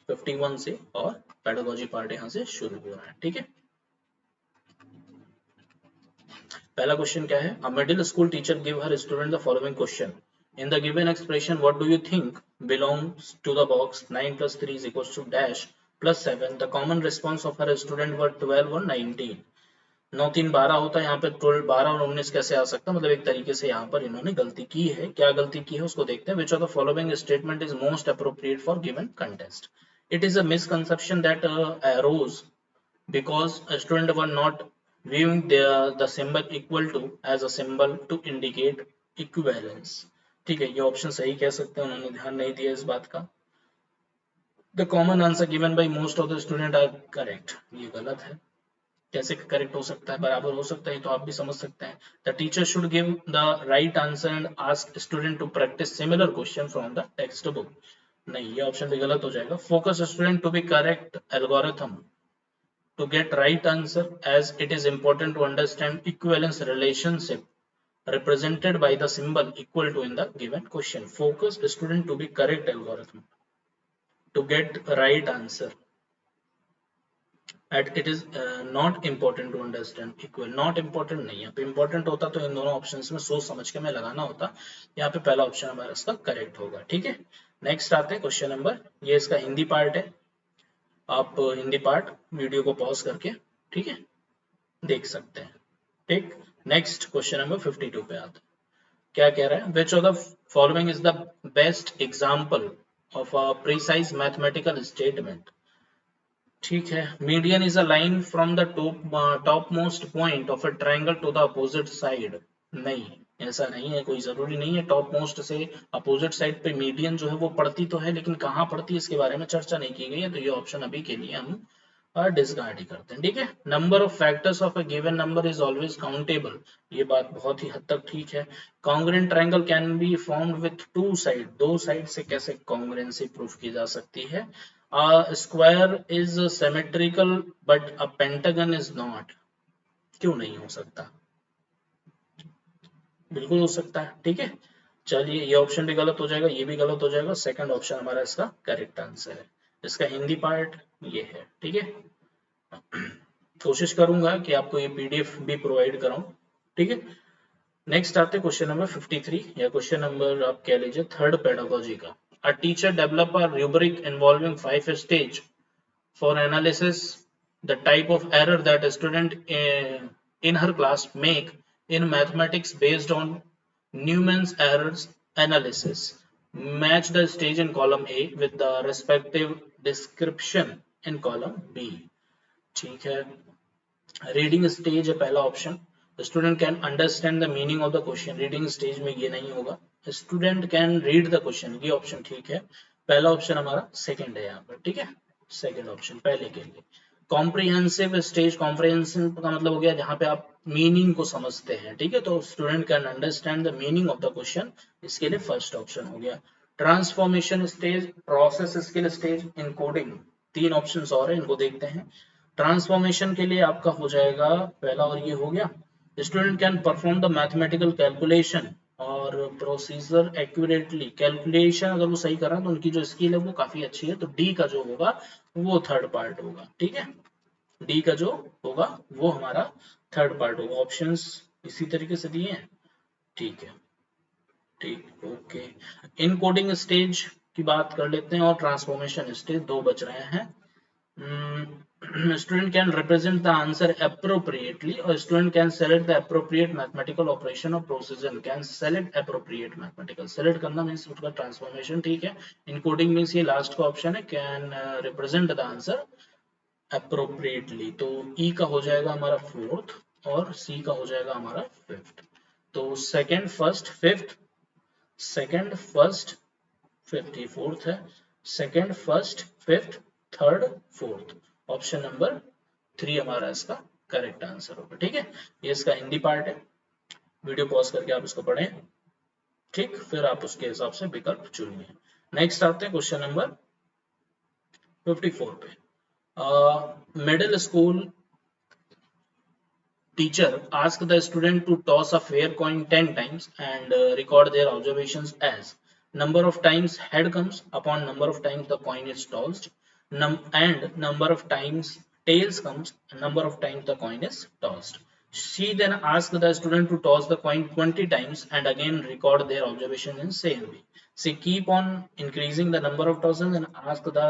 51 से, और पेडागोजी पार्ट यहाँ से शुरू हो रहा है, ठीक है। पहला क्वेश्चन क्या है, a middle school teacher give her student the following question, in the given expression what do you think belongs to the box 9 plus 3 is equals to dash plus 7, the common response of her student were 12 और 19। 9 3 12 होता है, यहाँ पे 12 12 और 19 कैसे आ सकता है, मतलब एक तरीके से यहाँ पर इन्होंने गलती की है, क्या गलती की है उसको देखते हैं। which of the following statement is most appropriate for given context, it is a misconception that arose because students were not viewing the symbol equal to as a symbol to indicate equivalence, ठीक है, ये option सही कह सकते हैं, उन्होंने ध्यान नहीं दिया इस बात का। The common answer given by most of the student are correct, ये गलत है, कैसे करेक्ट हो सकता है, बराबर हो सकता है, तो आप भी समझ सकते हैं। The teacher should give the right answer and ask student to practice similar question from the text book, नहीं, ये ऑप्शन भी गलत हो जाएगा। Focus student to be correct algorithm to get right answer as it is important to understand equivalence relationship represented by the symbol equal to in the given question. Focus student to be correct algorithm to get right answer at it is not important to understand equal, not important नहीं, यहाँ पे important होता तो इन दोनों options में सोच समझ के मैं लगाना होता, यहाँ पे पहला ऑप्शन हमारा इसका करेक्ट होगा, ठीक है। नेक्स्ट आते हैं क्वेश्चन नंबर, ये इसका हिंदी पार्ट है, आप हिंदी पार्ट वीडियो को पॉज करके, ठीक है, देख सकते हैं, ठीक। नेक्स्ट क्वेश्चन नंबर 52 पे आते हैं, क्या कह रहा है, which of the following is the best example of a precise mathematical statement, ठीक है। Median is a line from the top most point of a triangle to the opposite side, नहीं, ऐसा नहीं है, कोई जरूरी नहीं है टॉप मोस्ट से अपोजिट साइड पे मीडियन जो है वो पड़ती तो है, लेकिन कहाँ पड़ती है इसके बारे में चर्चा नहीं की गई है, तो ये ऑप्शन अभी के लिए हम और डिस्कार्ड ही करते हैं, ठीक है। Number of factors of a given number is always countable, ये बात बहुत ही हद तक ठीक है। Congruent triangle can be formed with to side, दो साइड से कैसे कॉन्ग्रुएंसी प्रूफ की जा सकती है। Square is symmetrical but a pentagon is not, क्यों नहीं हो सकता, बिल्कुल हो सकता है, ठीक है। चलिए ये ऑप्शन भी गलत हो जाएगा, ये भी गलत हो जाएगा, सेकंड ऑप्शन हमारा इसका करेक्ट आंसर है। इसका हिंदी पार्ट ये है, ठीक है। कोशिश करूंगा कि आपको ये पीडीएफ भी प्रोवाइड कराऊं, ठीक है। नेक्स्ट आते क्वेश्चन नंबर 53 या क्वेश्चन नंबर आप कह लीजिए थर्ड पेडागोजी का। A teacher develop a rubric involving 5 stage for analysis the type of error that a student in her class make in mathematics based on Newman's errors analysis. Match the stage in column A with the respective description in column B. ठीक है, reading stage है पहला option. Student can understand the meaning of the question, reading stage में ये नहीं होगा। Student can read the question, ये option ठीक है। पहला ऑप्शन हमारा सेकंड है यहाँ पर, ठीक है, सेकंड ऑप्शन पहले के लिए। कॉम्प्रिहेंसिव स्टेज, कॉम्प्रिहेंसिव का मतलब हो गया जहाँ पे आप मीनिंग को समझते हैं, ठीक है, तो student can understand the meaning of the question, इसके लिए फर्स्ट ऑप्शन हो गया। Transformation stage, process skill stage, encoding, तीन ऑप्शंस और है, इनको देखते हैं। ट्रांसफॉर्मेशन के लिए आपका हो जाएगा पहला, और ये हो गया student can perform the mathematical calculation और प्रोसीजर एक्यूरेटली, कैलकुलेशन अगर वो सही कर रहा है तो उनकी जो स्किल है वो काफी अच्छी है, तो डी का जो होगा वो थर्ड पार्ट होगा, ठीक है, डी का जो होगा वो हमारा थर्ड पार्ट होगा। ऑप्शंस इसी तरीके से दिए हैं, ठीक है, ठीक, ओके। इनकोडिंग स्टेज की बात कर लेते हैं और ट्रांसफॉर्मेशन स्टेज, दो बच रहे हैं। Student can represent the answer appropriately or student can select the appropriate mathematical operation or procedure, can select appropriate mathematical, select करना means उसका transformation, ठीक है। encoding means ये last का option है, can represent the answer appropriately, तो E का हो जाएगा हमारा फोर्थ और C का हो जाएगा हमारा फिफ्थ। तो second first fifth, second first fifth, ये फोर्थ है, second first fifth third fourth, option number 3 हमारा इसका करेक्ट आंसर होगा, ठीक है। ये इसका हिंदी पार्ट है, वीडियो पॉज करके आप इसको पढ़ें, ठीक, फिर आप उसके हिसाब से विकल्प चुनिए। नेक्स्ट आते हैं क्वेश्चन नंबर 54 पे। Middle school teacher ask the student to toss a fair coin 10 times and record their observations as number of times head comes upon number of times the coin is tossed, and number of times tails comes and number of times the coin is tossed. She then asked the student to toss the coin 20 times and again record their observation in same way. She keep on increasing the number of tosses and ask the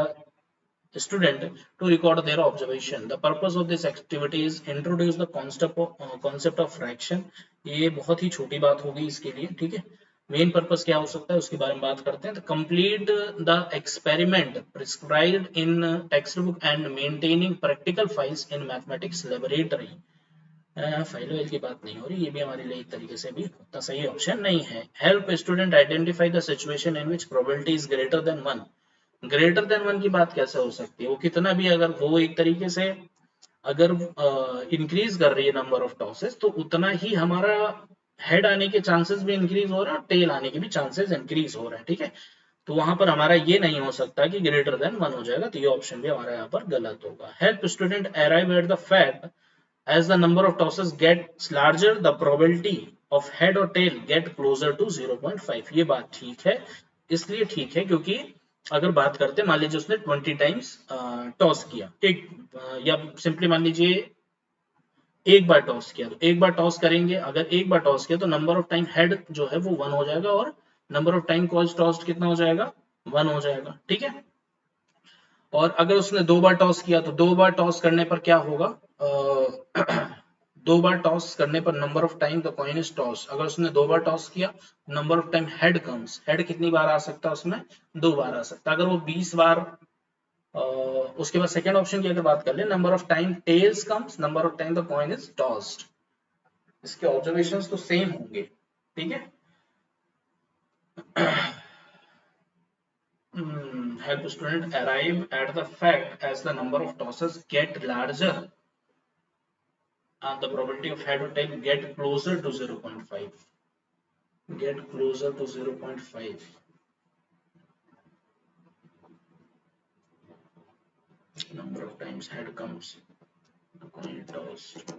student to record their observation. The purpose of this activity is introduce the concept of fraction. ये बहुत ही छोटी बात होगी इसके लिए, ठीक है। Main purpose क्या हो सकता है उसके बारे में बात करते हैं। तो complete the experiment prescribed in text book and maintaining practical files in mathematics laboratory. File की बात नहीं हो रही, ये भी हमारे लिए एक तरीके से भी उतना सही ऑप्शन नहीं है। Help student identify the situation in which probability is greater than 1। Greater than 1 की बात कैसे हो सकती है, वो कितना भी अगर वो एक तरीके से अगर इंक्रीज कर रही है नंबर ऑफ टॉसेस तो उतना ही हमारा हेड आने के चांसेस भी इंक्रीज हो रहा है और टेल आने के भी चांसेस इंक्रीज हो रहे हैं, ठीक है। तो वहां पर हमारा ये नहीं हो सकता कि ग्रेटर देन 1 हो जाएगा, तो ये ऑप्शन भी हमारा यहाँ पर गलत होगा। Help student arrive at the fact as the number of tosses gets larger the probability of head or tail get closer to 0.5। ये बात ठीक है, इसलिए ठीक है क्योंकि अगर बात करते मान लीजिए उसने 20 टाइम्स टॉस किया, एक या सिंपली मान लीजिए एक बार टॉस किया, तो एक बार टॉस करेंगे, अगर एक बार टॉस किया तो नंबर ऑफ टाइम हेड जो है वो 1 हो जाएगा और number of time coins tossed कितना हो जाएगा, 1 हो जाएगा, ठीक है। और अगर उसने दो बार टॉस किया तो दो बार टॉस करने पर क्या होगा, दो बार टॉस करने पर number of time the coin is toss, अगर उसने दो बार टॉस किया number of time head comes, head कितनी बार आ सकता है उसमें, दो बार आ सकता है। अगर वो 20 बार उसके बाद सेकेंड ऑप्शन की अगर बात कर ले, number of time tails comes, number of time the coin is tossed, इसके ऑब्जर्वेशंस तो सेम होंगे, ठीक है। Help student arrive at the fact as the number of tosses get larger and the probability of head or tail get closer to 0.5, get closer to 0.5। number of times head comes, the coin tossed।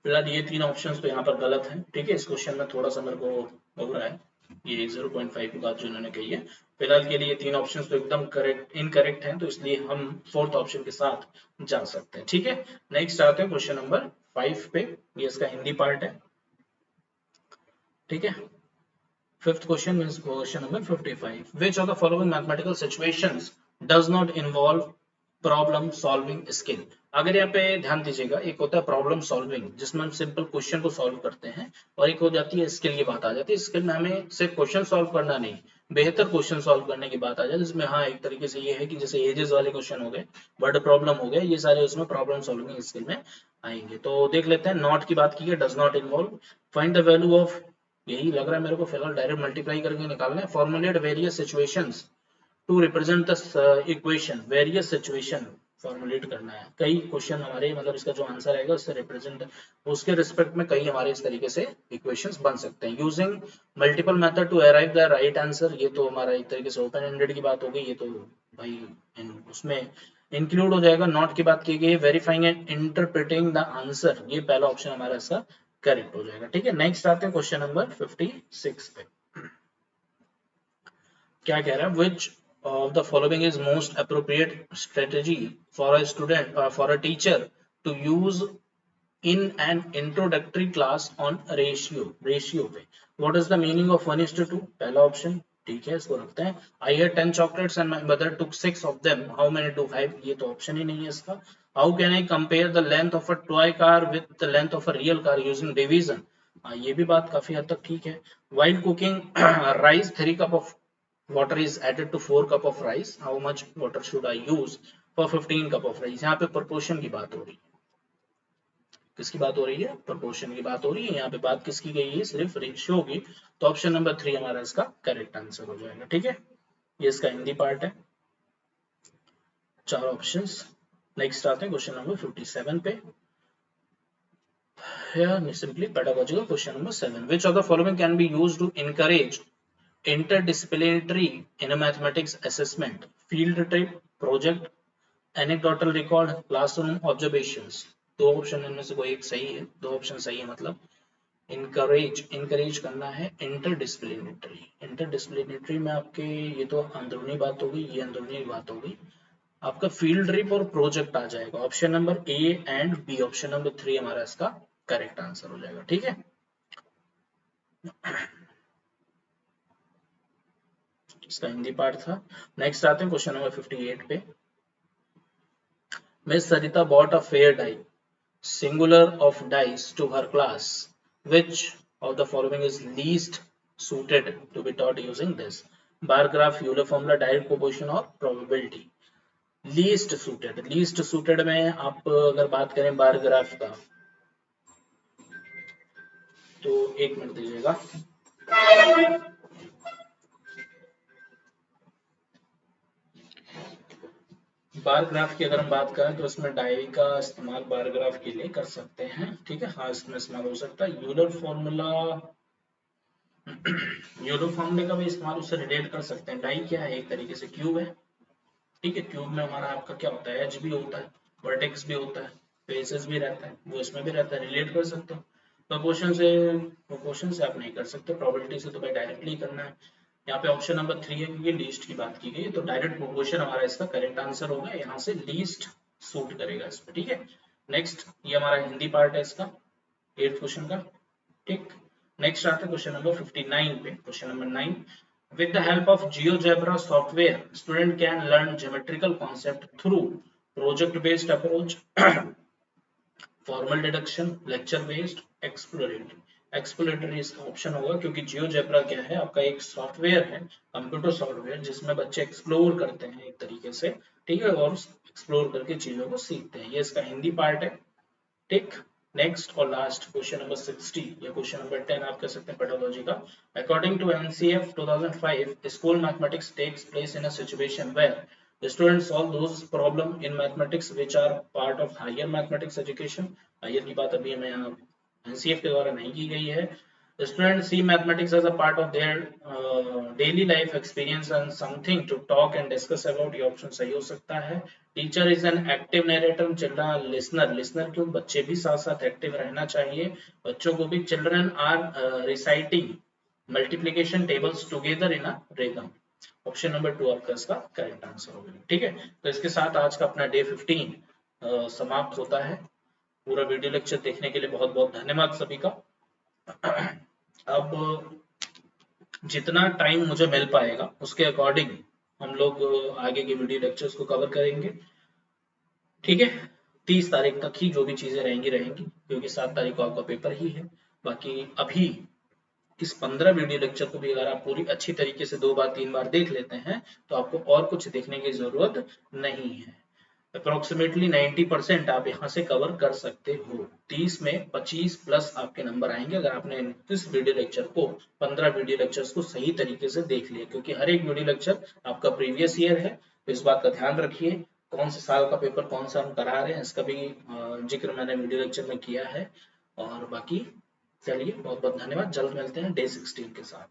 फिलहाल ये तीन options तो यहाँ पर गलत हैं, ठीक है। इस क्वेश्चन में थोड़ा सा मेरे को हो रहा है, ये 0.5 की बात जो इन्होंने कही है। फिलहाल के लिए 3 ऑप्शन तो एकदम करेक्ट इनकरेक्ट हैं, तो इसलिए हम 4th ऑप्शन के साथ जा सकते हैं। ठीक है, नेक्स्ट आते हैं क्वेश्चन नंबर 5 पे। ये इसका हिंदी पार्ट है। ठीक है, 5th question means question number 55. Which of the following mathematical situations does not involve problem solving skill? अगर यहाँ पे ध्यान दीजिएगा, एक होता है प्रॉब्लम सॉल्विंग जिसमें हम सिंपल क्वेश्चन को सॉल्व करते हैं, और एक हो जाती है स्किल की बात आ जाती है। स्किल में हमें सिर्फ क्वेश्चन सॉल्व करना नहीं, बेहतर क्वेश्चन सॉल्व करने की बात आ जाए, जिसमें हाँ एक तरीके से ये है कि जैसे एजेस वाले क्वेश्चन हो गए, वर्ड प्रॉब्लम हो गए, ये सारे उसमें प्रॉब्लम सॉल्विंग स्किल में आएंगे। तो देख लेते हैं। नॉट की बात की है, does not involve. Find the value of, यही लग रहा है मेरे को फिलहाल, डायरेक्ट मल्टीप्लाई करके निकालना है। Formulate various situations to represent the equation, various situation formulate करना है। कई क्वेश्चन हमारे, मतलब इसका जो आंसर आएगा उससे रिप्रेजेंट, उसके रिस्पेक्ट में कई हमारे इस तरीके से इक्वेशंस बन सकते हैं। Using multiple method to arrive the right answer, ये तो हमारा एक तरीके से ओपन एंडेड की बात हो गई, ये तो भाई उसमें इंक्लूड हो जाएगा। नॉट की बात की गई, verifying and interpreting the answer, ये पहला ऑप्शन हमारा इसका करेक्ट हो जाएगा। ठीक है, नेक्स्ट आते हैं क्वेश्चन नंबर 56 पे। क्या कह रहा है? विच of the following is most appropriate strategy for a student or for a teacher to use in an introductory class on ratio पे? What is the meaning of 1:2? पहला ऑप्शन, ठीक है, इसको रखते हैं। I had 10 chocolates and my mother took 6 of them. How many to 5? ये तो option ही नहीं है इसका। How can I compare the length of a toy car with the length of a real car using division? ये भी बात काफी हद तक ठीक है। While cooking rice, 3 cup of water is added to 4 cup of rice. How much water should I use for 15 cup of rice? यहाँ पे proportion की बात हो रही है। किसकी बात हो रही है? proportion की बात हो रही है। यहाँ पे बात किसकी गई है? सिर्फ रेशियो की। तो ऑप्शन नंबर 3 हमारा इसका करेक्ट आंसर हो जाएगा। ठीक है, ये इसका हिंदी पार्ट है। 4 ऑप्शंस। नेक्स्ट आते हैं क्वेश्चन नंबर 57 पे। Here simply pedagogical question number 7. Which of the following can be used to encourage interdisciplinary in a mathematics assessment? Field trip, project, anecdotal record, classroom observations. दो option इनमें से कोई एक सही है, दो ऑप्शन सही है, मतलब इंकरेज करना है इंटरडिसिप्लिनरी। इंटरडिसिप्लिनरी में आपके ये तो अंदरूनी बात होगी, ये अंदरूनी बात होगी। आपका फील्ड ट्रिप और प्रोजेक्ट आ जाएगा। Option number A and B, option number 3 हमारा इसका करेक्ट आंसर हो जाएगा। ठीक है, इसका हिंदी पार्ट था। नेक्स्ट आते हैं क्वेश्चन नंबर 58 पे। Miss Sarita bought a fair die, singular of dice, to her class. Which of the following is least suited to be taught using this? Bar graph, Euler formula, direct proportion और probability. Least suited, least suited में आप अगर बात करें bar graph का, तो एक minute दीजिएगा। बार ग्राफ की अगर हम बात करें तो इसमें डाई का इस्तेमाल बार ग्राफ के लिए कर सकते हैं। ठीक है, हाँ इसमें इस्तेमाल हो सकता है। यूलर फॉर्मूला, यूलर फॉर्मूले का भी इस्तेमाल उससे रिलेट कर सकते हैं। डाई क्या है? एक तरीके से क्यूब है। ठीक है, क्यूब में हमारा आपका क्या होता है? एज भी होता है, वर्टेक्स भी होता है, फेसेस भी रहता है, वो इसमें भी रहता है, रिलेट कर सकते हो। प्रोपोर्शन से आप नहीं कर सकते, प्रोबेबिलिटी से तो भाई डायरेक्टली करना है। यहाँ पे ऑप्शन नंबर 3 है क्योंकि लीस्ट की बात की गई है, तो डायरेक्ट प्रोपोर्शन हमारा इसका करेक्ट आंसर होगा। यहाँ से लीस्ट सूट करेगा इस पे। ठीक है, नेक्स्ट, ये हमारा हिंदी पार्ट है इसका 8th क्वेश्चन का। ठीक, नेक्स्ट आता है क्वेश्चन नंबर 59 पे। Question number 9, with the help of GeoGebra software, student can learn geometrical concept through project based approach, formal deduction, lecture based, exploratory इसका ऑप्शन होगा, क्योंकि GeoGebra क्या है? आपका एक सॉफ्टवेयर है, कंप्यूटर सॉफ्टवेयर, जिसमें बच्चे एक्सप्लोर करते हैं एक तरीके से। ठीक है, और एक्सप्लोर करके चीजों को सीखते हैं। ये इसका हिंदी पार्ट है। ठीक, नेक्स्ट और लास्ट क्वेश्चन नंबर 60 या क्वेश्चन नंबर 10 आप कह सकते हैं पेडागोजी का। According to NCF 2005, school mathematics takes place in a situation where students solve those problem in mathematics which are part of higher mathematics education. Higher की बात अभी हमें यहाँ एनसीएफ के द्वारा नहीं की गई है। Students see mathematics as a part of their daily life experience and something to talk and discuss about. ये ऑप्शन सही हो सकता है। Teacher is an active narrator, children listener, listener क्यों? बच्चे भी साथ साथ एक्टिव रहना चाहिए। बच्चों को भी children are reciting multiplication tables together in a rhythm. Option number 2 आपका इसका करेक्ट आंसर होगा। ठीक है, तो इसके साथ आज का अपना डे 15 समाप्त होता है। पूरा वीडियो लेक्चर देखने के लिए बहुत बहुत धन्यवाद सभी का। अब जितना टाइम मुझे मिल पाएगा उसके अकॉर्डिंग हम लोग आगे के वीडियो लेक्चर्स को कवर करेंगे। ठीक है, 30 तारीख तक ही जो भी चीजें रहेंगी रहेंगी, क्योंकि 7 तारीख को आपका पेपर ही है। बाकी अभी इस 15 वीडियो लेक्चर को भी अगर आप पूरी अच्छी तरीके से 2 बार 3 बार देख लेते हैं तो आपको और कुछ देखने की जरूरत नहीं है। अप्रोक्सीमेटली 90% आप यहाँ से कवर कर सकते हो। 30 में 25 प्लस आपके नंबर आएंगे अगर आपने इस वीडियो लेक्चर को 15 वीडियो लेक्चर्स को सही तरीके से देख लिया, क्योंकि हर एक वीडियो लेक्चर आपका प्रीवियस ईयर है। तो इस बात का ध्यान रखिए, कौन से साल का पेपर कौन सा हम करा रहे हैं इसका भी जिक्र मैंने वीडियो लेक्चर में किया है। और बाकी चलिए बहुत बहुत धन्यवाद, जल्द मिलते हैं डे 16 के साथ।